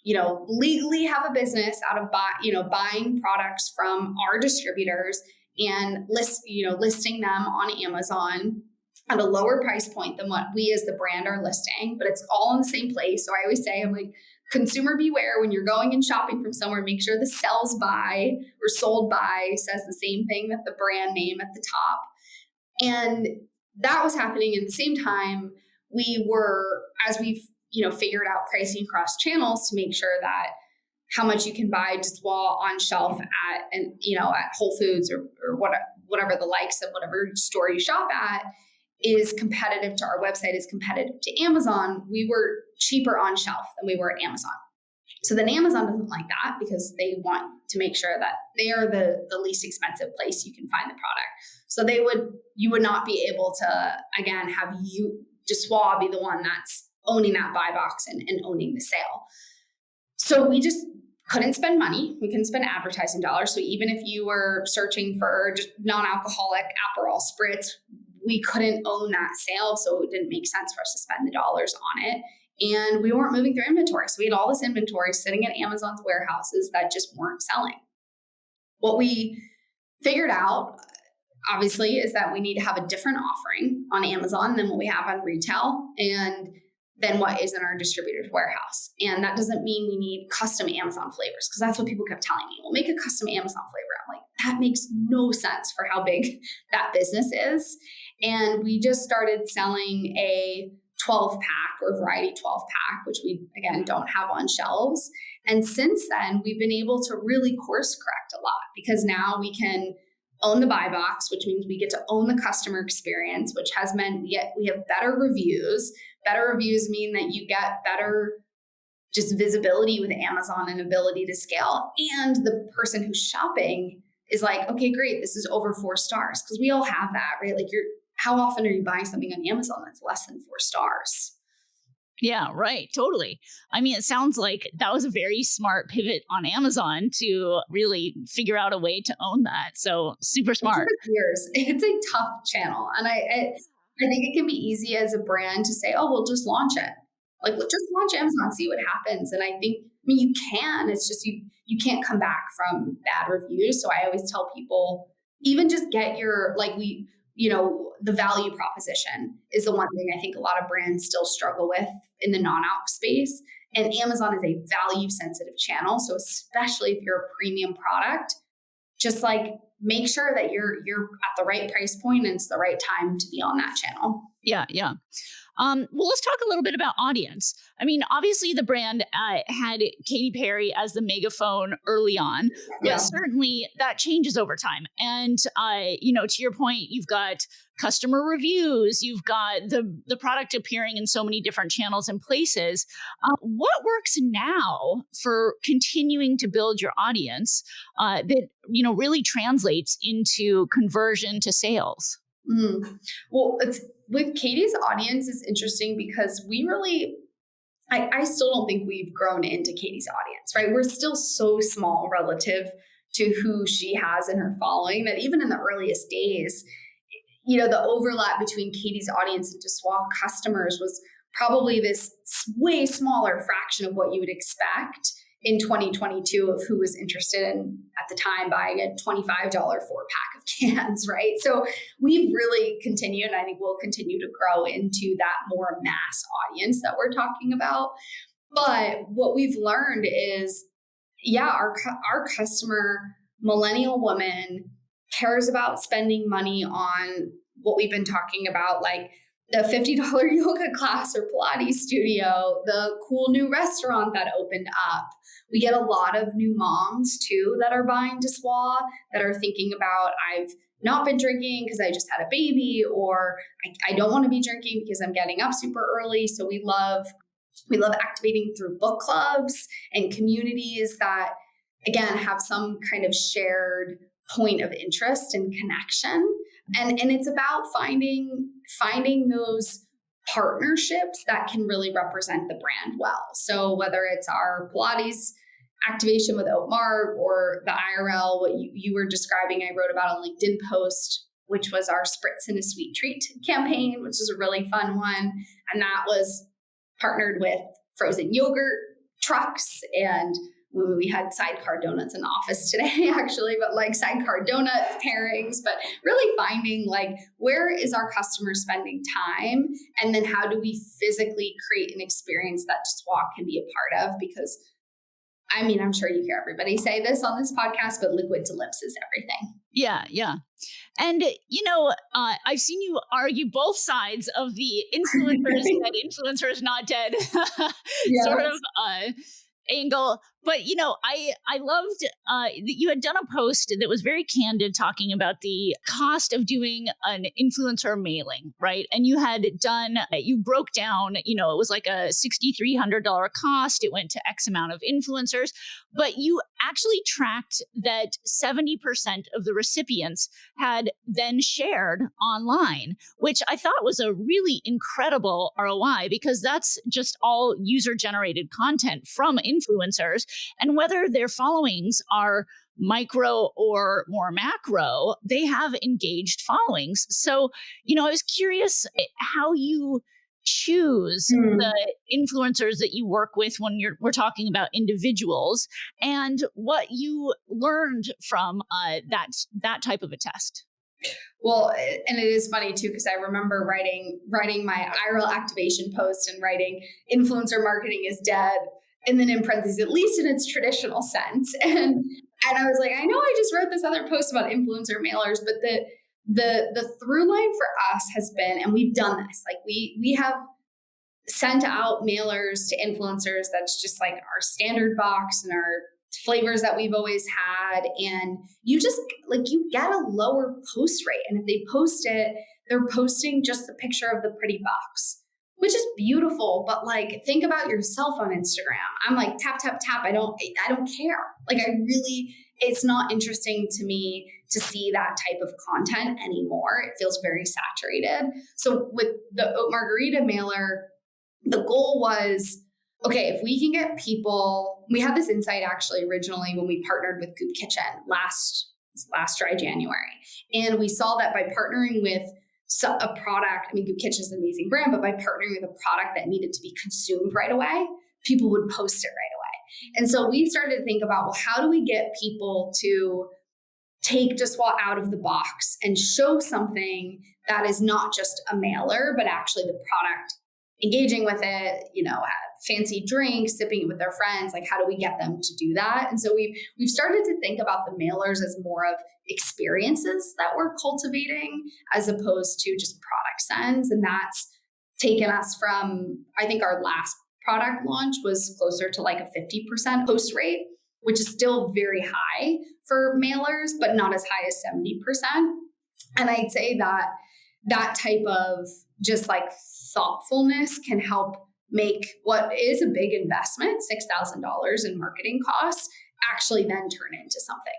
legally have a business out of buying products from our distributors and listing them on Amazon at a lower price point than what we as the brand are listing, but it's all in the same place. So I always say, I'm like, consumer beware when you're going and shopping from somewhere, make sure the sells by or sold by says the same thing that the brand name at the top. And that was happening. At the same time, we were, as we've, figured out pricing across channels to make sure that how much you can buy Diswell on shelf at Whole Foods or whatever the likes of whatever store you shop at is competitive to our website, is competitive to Amazon. We were cheaper on shelf than we were at Amazon. So then Amazon doesn't like that, because they want to make sure that they are the least expensive place you can find the product. So you would not be able to, again, have you Diswell be the one that's owning that buy box and owning the sale. So we just couldn't spend money. We couldn't spend advertising dollars. So even if you were searching for just non-alcoholic Aperol spritz, we couldn't own that sale. So it didn't make sense for us to spend the dollars on it. And we weren't moving through inventory. So we had all this inventory sitting in Amazon's warehouses that just weren't selling. What we figured out, obviously, is that we need to have a different offering on Amazon than what we have on retail. And than what is in our distributor's warehouse. And that doesn't mean we need custom Amazon flavors, because that's what people kept telling me. We'll make a custom Amazon flavor. I'm like, that makes no sense for how big that business is. And we just started selling a 12 pack or variety 12 pack, which we, again, don't have on shelves. And since then, we've been able to really course correct a lot, because now we can own the buy box, which means we get to own the customer experience, which has meant we have better reviews. Better reviews mean that you get better just visibility with Amazon and ability to scale. And the person who's shopping is like, okay, great, this is over 4 stars. Because we all have that, right? Like, how often are you buying something on Amazon that's less than 4 stars? Yeah, right. Totally. I mean, it sounds like that was a very smart pivot on Amazon to really figure out a way to own that. So super smart. Years. It's a tough channel. And I think it can be easy as a brand to say, oh, we'll just launch it. Like, we'll just launch Amazon, see what happens. And I mean, you can, it's just you can't come back from bad reviews. So I always tell people, even just get your, the value proposition is the one thing I think a lot of brands still struggle with in the non-alc space. And Amazon is a value sensitive channel. So especially if you're a premium product, just like make sure that you're at the right price point and it's the right time to be on that channel. Yeah. Yeah. Well, let's talk a little bit about audience. I mean, obviously the brand had Katy Perry as the megaphone early on, but certainly that changes over time. And, to your point, you've got customer reviews, you've got the product appearing in so many different channels and places. What works now for continuing to build your audience that, really translates into conversion to sales? Well, with Katie's audience is interesting because we really, I still don't think we've grown into Katie's audience, right? We're still so small relative to who she has in her following that even in the earliest days, the overlap between Katie's audience and DeSwa customers was probably this way smaller fraction of what you would expect in 2022 of who was interested in, at the time, buying a $25 4-pack of cans, right? So we've really continued, and I think we'll continue to grow into that more mass audience that we're talking about. But what we've learned is, our customer, millennial woman, cares about spending money on what we've been talking about, like the $50 yoga class or Pilates studio, the cool new restaurant that opened up. We get a lot of new moms too that are buying DeSwa, that are thinking about, I've not been drinking because I just had a baby, or I don't want to be drinking because I'm getting up super early. So we love activating through book clubs and communities that, again, have some kind of shared point of interest and connection. And it's about finding those partnerships that can really represent the brand well. So whether it's our Pilates activation with Oatmar or the IRL, what you were describing, I wrote about a LinkedIn post, which was our Spritz and a Sweet Treat campaign, which is a really fun one. And that was partnered with frozen yogurt trucks, and we had sidecar donuts in the office today, actually, but like sidecar donut pairings, but really finding like, where is our customer spending time? And then how do we physically create an experience that DeSwa can be a part of? Because I mean, I'm sure you hear everybody say this on this podcast, but liquid to lips is everything. Yeah, yeah. And, I've seen you argue both sides of the influencers dead, influencers not dead sort of angle. But, I loved that you had done a post that was very candid talking about the cost of doing an influencer mailing, right? And you broke down, it was like a $6,300 cost. It went to X amount of influencers, but you actually tracked that 70% of the recipients had then shared online, which I thought was a really incredible ROI, because that's just all user generated content from influencers. And whether their followings are micro or more macro, they have engaged followings. So, I was curious how you choose the influencers that you work with when we're talking about individuals, and what you learned from that type of a test. Well, and it is funny too, because I remember writing my IRL activation post and writing influencer marketing is dead. And then in parentheses, at least in its traditional sense. And I was like, I know I just wrote this other post about influencer mailers, but the through line for us has been, and we've done this, like we have sent out mailers to influencers. That's just like our standard box and our flavors that we've always had. And you just like, you get a lower post rate. And if they post it, they're posting just the picture of the pretty box, which is beautiful. But like, think about yourself on Instagram. I'm like, tap, tap, tap. I don't care. Like it's not interesting to me to see that type of content anymore. It feels very saturated. So with the oat margarita mailer, the goal was, okay, if we can get people, we had this insight actually originally when we partnered with Goop Kitchen last dry January. And we saw that by partnering with a product, I mean, Goop Kitchen is an amazing brand, but by partnering with a product that needed to be consumed right away, people would post it right away. And so we started to think about, well, how do we get people to take Diswa out of the box and show something that is not just a mailer, but actually the product, engaging with it, fancy drinks, sipping it with their friends. Like, how do we get them to do that? And so we've started to think about the mailers as more of experiences that we're cultivating as opposed to just product sends. And that's taken us from, I think our last product launch was closer to like a 50% post rate, which is still very high for mailers, but not as high as 70%. And I'd say that type of just like thoughtfulness can help make what is a big investment, $6,000 in marketing costs, actually then turn into something.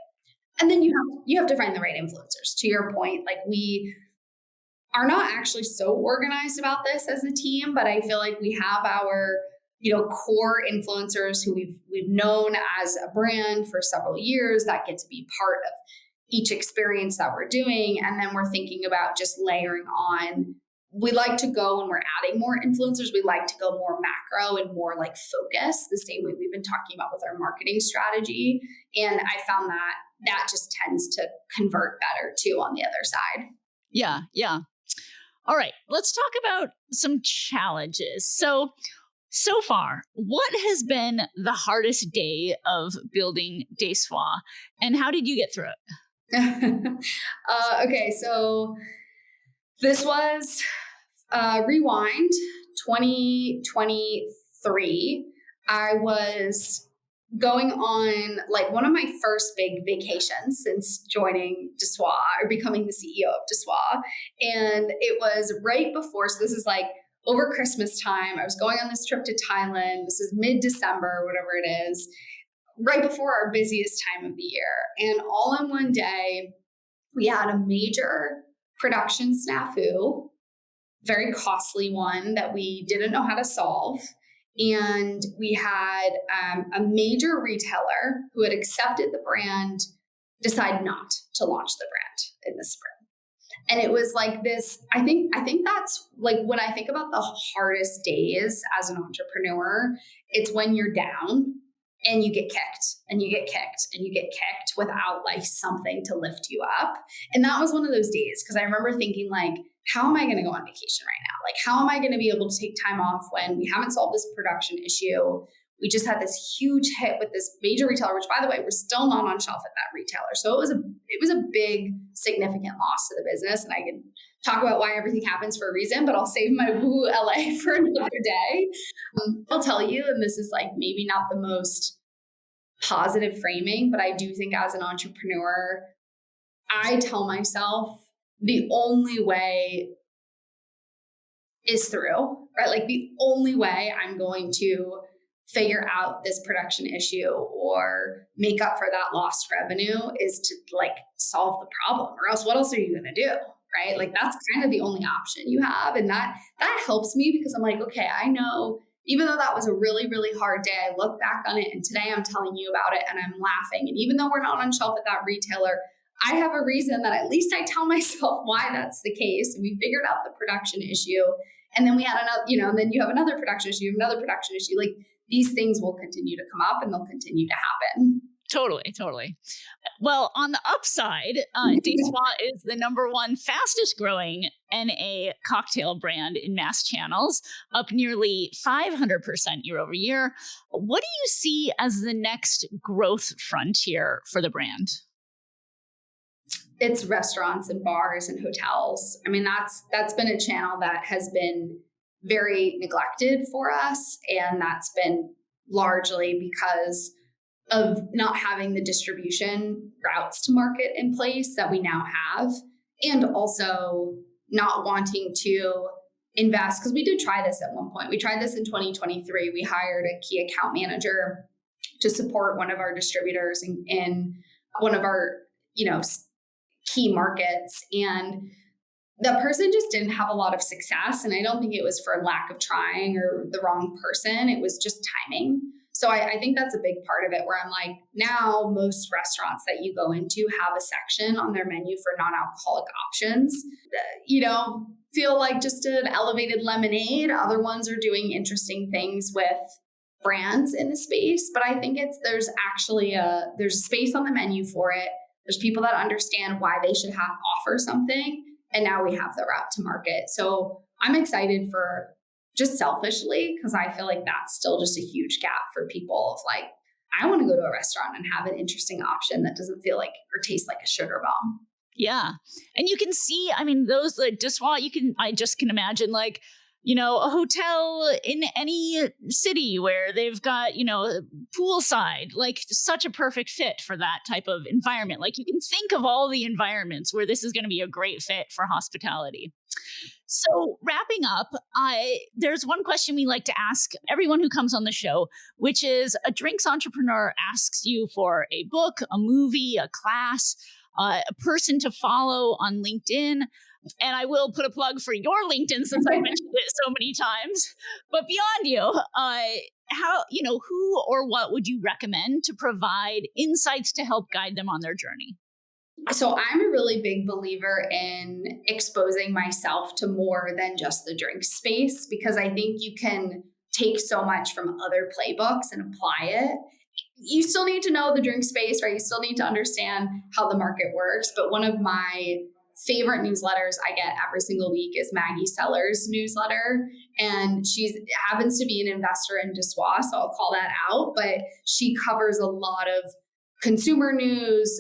And then you have to find the right influencers. To your point, like we are not actually so organized about this as a team, but I feel like we have our core influencers who we've known as a brand for several years that get to be part of each experience that we're doing. And then we're thinking about just layering on. We like to go when we're adding more influencers, we like to go more macro and more like focus, the same way we've been talking about with our marketing strategy. And I found that just tends to convert better too on the other side. Yeah. All right, let's talk about some challenges. So far, what has been the hardest day of building Deswa, and how did you get through it? Okay, so this was rewind 2023. I was going on like one of my first big vacations since joining Deswa or becoming the CEO of Deswa. And it was right before, so this is like over Christmas time. I was going on this trip to Thailand. This is mid-December, whatever it is, right before our busiest time of the year. And all in one day, we had a major production snafu, very costly one that we didn't know how to solve. And we had a major retailer who had accepted the brand decide not to launch the brand in the spring. And it was like this, I think that's like when I think about the hardest days as an entrepreneur, it's when you're down and you get kicked and you get kicked and you get kicked without like something to lift you up. And that was one of those days, because I remember thinking like, how am I going to go on vacation right now? Like, how am I going to be able to take time off when we haven't solved this production issue? We just had this huge hit with this major retailer, which by the way, we're still not on shelf at that retailer. So it was a big, significant loss to the business. And I can talk about why everything happens for a reason, but I'll save my woo LA for another day. I'll tell you, and this is like maybe not the most positive framing, but I do think as an entrepreneur, I tell myself the only way is through, right? Like the only way I'm going to figure out this production issue or make up for that lost revenue is to like solve the problem, or else what else are you going to do? Right? Like that's kind of the only option you have. And that helps me, because I'm like, okay, I know, even though that was a really, really hard day, I look back on it and today I'm telling you about it and I'm laughing. And even though we're not on shelf at that retailer, I have a reason that at least I tell myself why that's the case. And we figured out the production issue. And then we had another, and then you have another production issue, another production issue. Like these things will continue to come up and they'll continue to happen. Totally, totally. Well, on the upside, Desois is the number one fastest growing NA cocktail brand in mass channels, up nearly 500% year over year. What do you see as the next growth frontier for the brand? It's restaurants and bars and hotels. I mean, that's been a channel that has been very neglected for us. And that's been largely because of not having the distribution routes to market in place that we now have, and also not wanting to invest, because we did try this at one point. We tried this in 2023. We hired a key account manager to support one of our distributors in one of our, key markets. And the person just didn't have a lot of success. And I don't think it was for lack of trying or the wrong person. It was just timing. So I think that's a big part of it, where I'm like, now most restaurants that you go into have a section on their menu for non-alcoholic options. Feel like just an elevated lemonade. Other ones are doing interesting things with brands in the space. But I think there's space on the menu for it. There's people that understand why they should offer something. And now we have the route to market. So I'm excited for, just selfishly, because I feel like that's still just a huge gap for people of like, I want to go to a restaurant and have an interesting option that doesn't feel like or taste like a sugar bomb. Yeah. And you can see, those like Desois, I just can imagine like, a hotel in any city where they've got, poolside, like such a perfect fit for that type of environment. Like you can think of all the environments where this is going to be a great fit for hospitality. So wrapping up, there's one question we like to ask everyone who comes on the show, which is a drinks entrepreneur asks you for a book, a movie, a class, a person to follow on LinkedIn. And I will put a plug for your LinkedIn since I mentioned it so many times. But beyond you, who or what would you recommend to provide insights to help guide them on their journey? So I'm a really big believer in exposing myself to more than just the drink space, because I think you can take so much from other playbooks and apply it. You still need to know the drink space, right? You still need to understand how the market works. But one of my favorite newsletters I get every single week is Maggie Seller's newsletter. And she happens to be an investor in Desois, so I'll call that out. But she covers a lot of consumer news.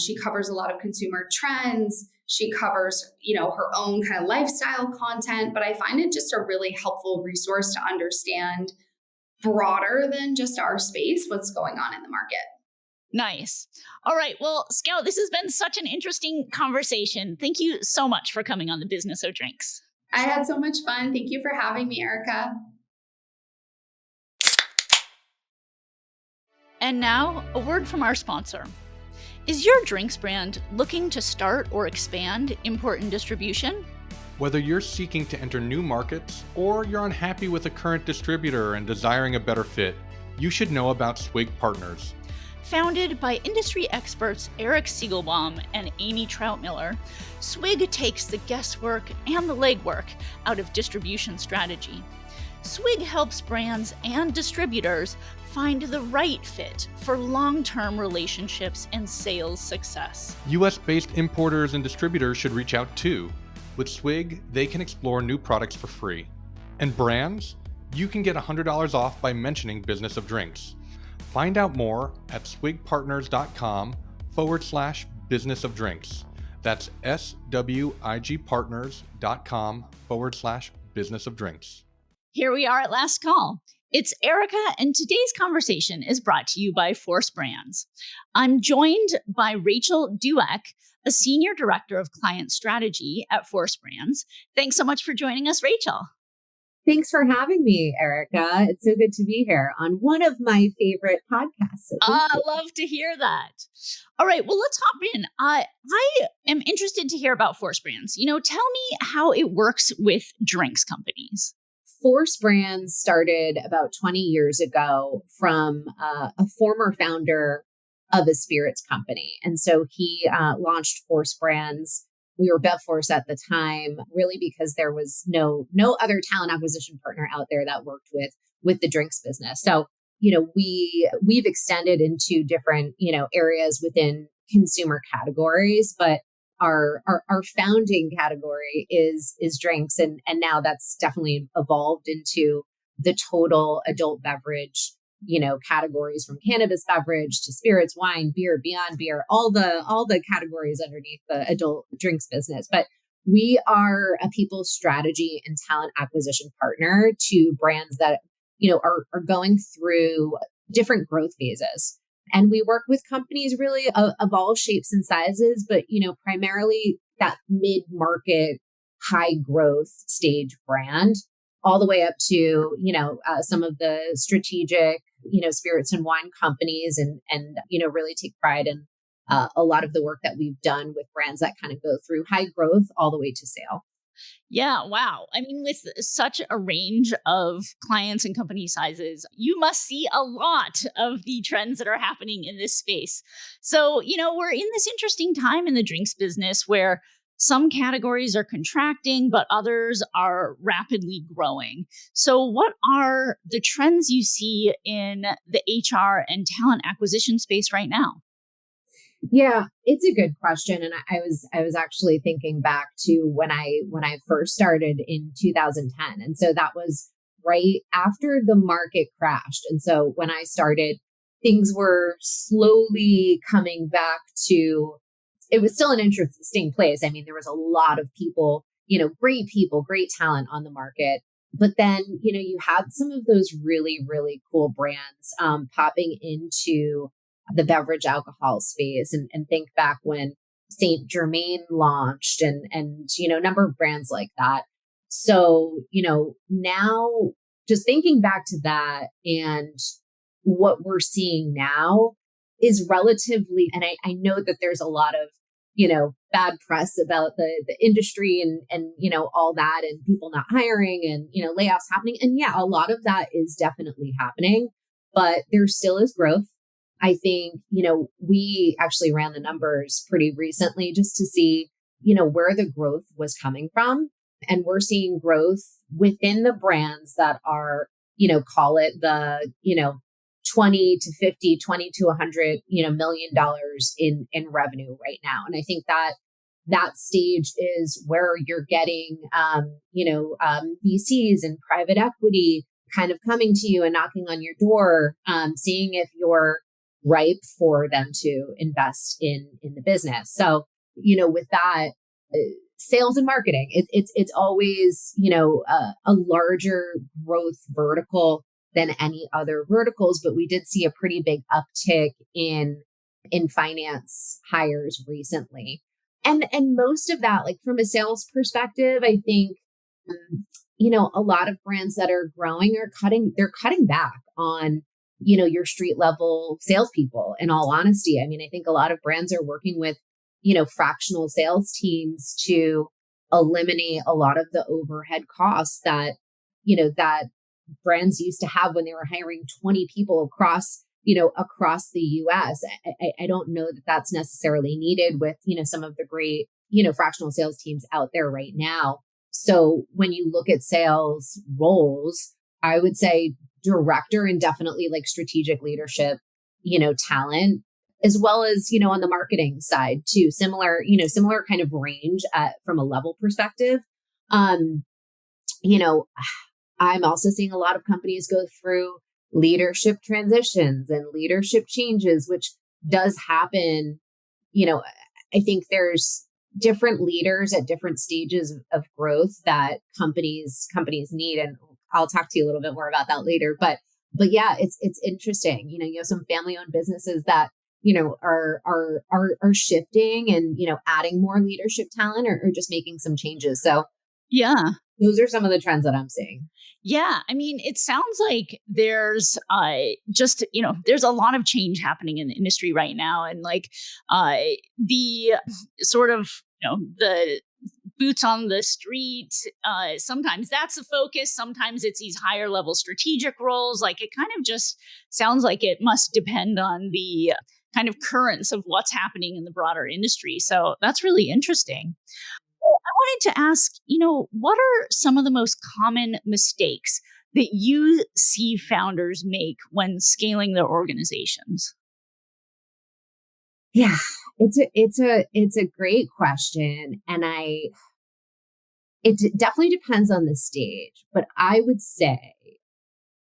She covers a lot of consumer trends. She covers, her own kind of lifestyle content. But I find it just a really helpful resource to understand broader than just our space, what's going on in the market. Nice. All right. Well, Scout, this has been such an interesting conversation. Thank you so much for coming on the Business of Drinks. I had so much fun. Thank you for having me, Erica. And now, a word from our sponsor. Is your drinks brand looking to start or expand import and distribution? Whether you're seeking to enter new markets or you're unhappy with a current distributor and desiring a better fit, you should know about Swig Partners. Founded by industry experts Eric Siegelbaum and Amy Troutmiller, Swig takes the guesswork and the legwork out of distribution strategy. Swig helps brands and distributors find the right fit for long-term relationships and sales success. US-based importers and distributors should reach out too. With Swig, they can explore new products for free. And brands, you can get $100 off by mentioning Business of Drinks. Find out more at swigpartners.com/business of drinks. That's swigpartners.com/business of drinks. Here we are at last call. It's Erica, and today's conversation is brought to you by Force Brands. I'm joined by Rachel Dueck, a Senior Director of Client Strategy at Force Brands. Thanks so much for joining us, Rachel. Thanks for having me, Erica. It's so good to be here on one of my favorite podcasts. So I love to hear that. All right, well, let's hop in. I am interested to hear about Force Brands. Tell me how it works with drinks companies. Force Brands started about 20 years ago from a former founder of a spirits company. And so he launched Force Brands. We were BevForce at the time, really because there was no other talent acquisition partner out there that worked with the drinks business. So, we've extended into different, areas within consumer categories, but our founding category is drinks. And now that's definitely evolved into the total adult beverage, categories from cannabis beverage to spirits, wine, beer, beyond beer, all the categories underneath the adult drinks business. But we are a people strategy and talent acquisition partner to brands that, are going through different growth phases. And we work with companies really of all shapes and sizes, but, primarily that mid-market, high growth stage brand, all the way up to, some of the strategic, spirits and wine companies and, really take pride in a lot of the work that we've done with brands that kind of go through high growth all the way to sale. Yeah, wow. I mean, with such a range of clients and company sizes, you must see a lot of the trends that are happening in this space. So, we're in this interesting time in the drinks business where some categories are contracting, but others are rapidly growing. So, what are the trends you see in the HR and talent acquisition space right now? Yeah, it's a good question, and I was actually thinking back to when I first started in 2010, and so that was right after the market crashed. And so when I started, things were slowly coming back to. It was still an interesting place. I mean, there was a lot of people, great talent on the market. But then, you had some of those really, really cool brands popping into the beverage alcohol space, and think back when Saint Germain launched and a number of brands like that. So, now just thinking back to that and what we're seeing now is relatively, and I know that there's a lot of, bad press about the industry and, all that and people not hiring and, layoffs happening. And yeah, a lot of that is definitely happening, but there still is growth. I think, we actually ran the numbers pretty recently just to see, where the growth was coming from. And we're seeing growth within the brands that are, call it the, 20 to 50, 20 to 100, $1 million in revenue right now. And I think that stage is where you're getting, VCs and private equity kind of coming to you and knocking on your door, seeing if you're ripe for them to invest in the business. So, with that, sales and marketing, it's always, a larger growth vertical than any other verticals, but we did see a pretty big uptick in finance hires recently. And most of that, like from a sales perspective, I think, a lot of brands that are growing they're cutting back on, your street level salespeople. In all honesty, I mean, I think a lot of brands are working with, fractional sales teams to eliminate a lot of the overhead costs that, that brands used to have when they were hiring 20 people across the US. I don't know that that's necessarily needed with, some of the great, fractional sales teams out there right now. So when you look at sales roles, I would say director and definitely like strategic leadership, talent, as well as, on the marketing side too, similar kind of range from a level perspective. I'm also seeing a lot of companies go through leadership transitions and leadership changes, which does happen. I think there's different leaders at different stages of growth that companies need. And I'll talk to you a little bit more about that later. But yeah, it's interesting. You have some family owned businesses that, are shifting and, adding more leadership talent or just making some changes. So yeah, those are some of the trends that I'm seeing. Yeah. I mean, it sounds like there's there's a lot of change happening in the industry right now. And like the sort of, the boots on the street, sometimes that's the focus. Sometimes it's these higher level strategic roles. Like it kind of just sounds like it must depend on the kind of currents of what's happening in the broader industry. So that's really interesting. I wanted to ask, what are some of the most common mistakes that you see founders make when scaling their organizations? Yeah, it's a great question. And it definitely depends on the stage, but I would say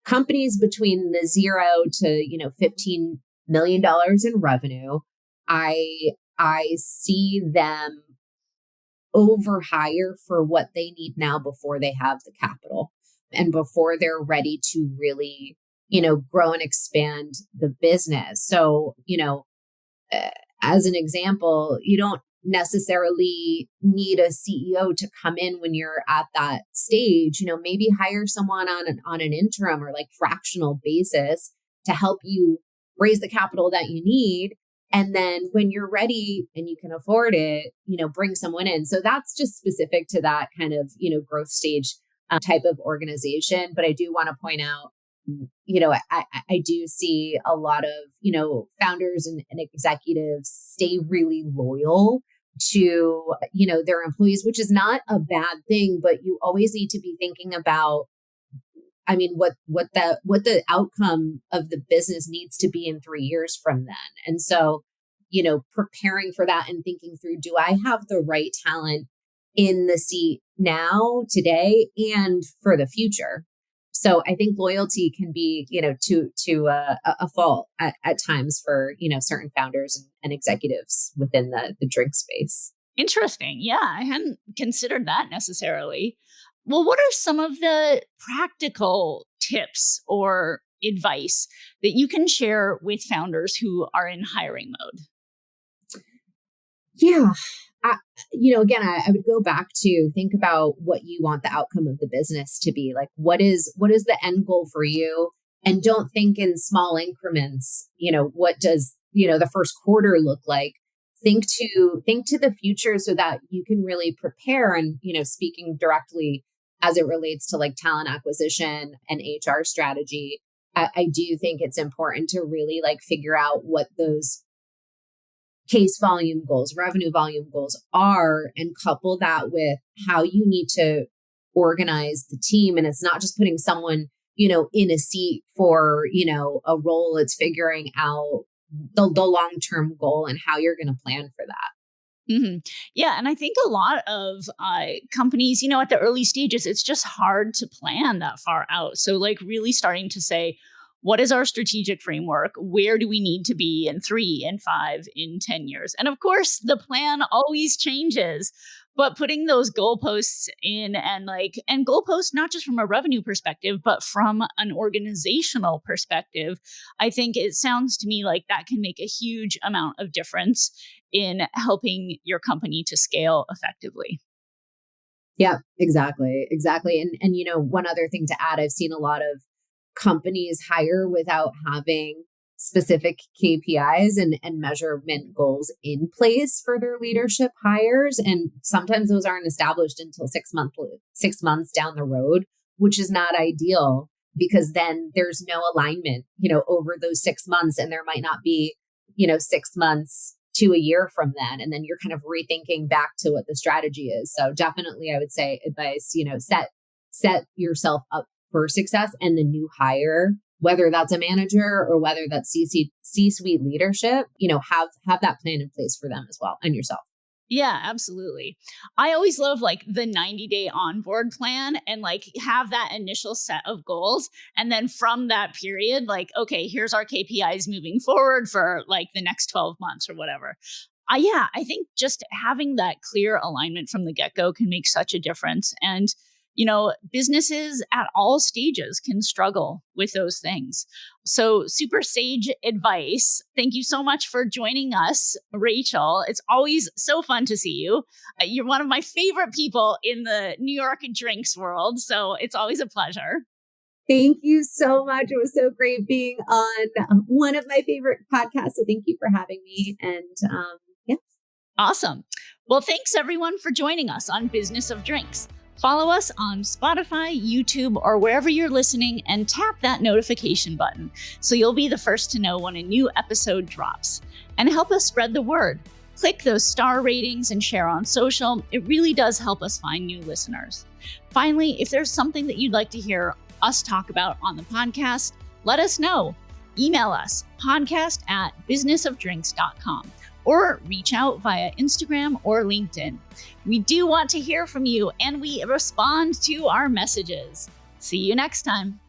companies between the 0 to, $15 million in revenue, I see them overhire for what they need now before they have the capital and before they're ready to really, grow and expand the business. So, as an example, you don't necessarily need a CEO to come in when you're at that stage. Maybe hire someone on an interim or like fractional basis to help you raise the capital that you need. And then when you're ready and you can afford it, bring someone in. So that's just specific to that kind of, growth stage type of organization. But I do want to point out, I do see a lot of, founders and executives stay really loyal to, their employees, which is not a bad thing, but you always need to be thinking about, what the outcome of the business needs to be in 3 years from then. And so, preparing for that and thinking through, do I have the right talent in the seat now, today, and for the future? So I think loyalty can be, to a fault at times for, certain founders and executives within the drink space. Interesting. Yeah, I hadn't considered that necessarily. Well, what are some of the practical tips or advice that you can share with founders who are in hiring mode? Yeah. Again, I would go back to think about what you want the outcome of the business to be. Like, what is the end goal for you? And don't think in small increments. What does, the first quarter look like? Think to the future so that you can really prepare. And, speaking directly as it relates to like talent acquisition and HR strategy, I do think it's important to really like figure out what those case volume goals, revenue volume goals are, and couple that with how you need to organize the team. And it's not just putting someone, in a seat for, a role. It's figuring out the long-term goal and how you're going to plan for that. Mm-hmm. Yeah. And I think a lot of companies, at the early stages, it's just hard to plan that far out. So like really starting to say, what is our strategic framework? Where do we need to be in 3, in 5, in 10 years? And of course, the plan always changes, but putting those goalposts in and goalposts, not just from a revenue perspective, but from an organizational perspective, I think it sounds to me like that can make a huge amount of difference in helping your company to scale effectively. Yeah, exactly. And one other thing to add, I've seen a lot of companies hire without having specific KPIs and measurement goals in place for their leadership hires. And sometimes those aren't established until 6 months down the road, which is not ideal because then there's no alignment, over those 6 months. And there might not be, 6 months to a year from then. And then you're kind of rethinking back to what the strategy is. So definitely I would say advice, set yourself up for success, and the new hire, whether that's a manager or whether that's C-suite leadership, have that plan in place for them as well and yourself. Yeah, absolutely. I always love the 90-day onboard plan and have that initial set of goals. And then from that period, okay, here's our KPIs moving forward for the next 12 months or whatever. I think just having that clear alignment from the get-go can make such a difference. And businesses at all stages can struggle with those things. So super sage advice. Thank you so much for joining us, Rachel. It's always so fun to see you. You're one of my favorite people in the New York drinks world. So it's always a pleasure. Thank you so much. It was so great being on one of my favorite podcasts. So thank you for having me. And yeah. Awesome. Well, thanks everyone for joining us on Business of Drinks. Follow us on Spotify, YouTube, or wherever you're listening and tap that notification button so you'll be the first to know when a new episode drops. And help us spread the word. Click those star ratings and share on social. It really does help us find new listeners. Finally, if there's something that you'd like to hear us talk about on the podcast, let us know. Email us, podcast@businessofdrinks.com, or reach out via Instagram or LinkedIn. We do want to hear from you, and we respond to our messages. See you next time.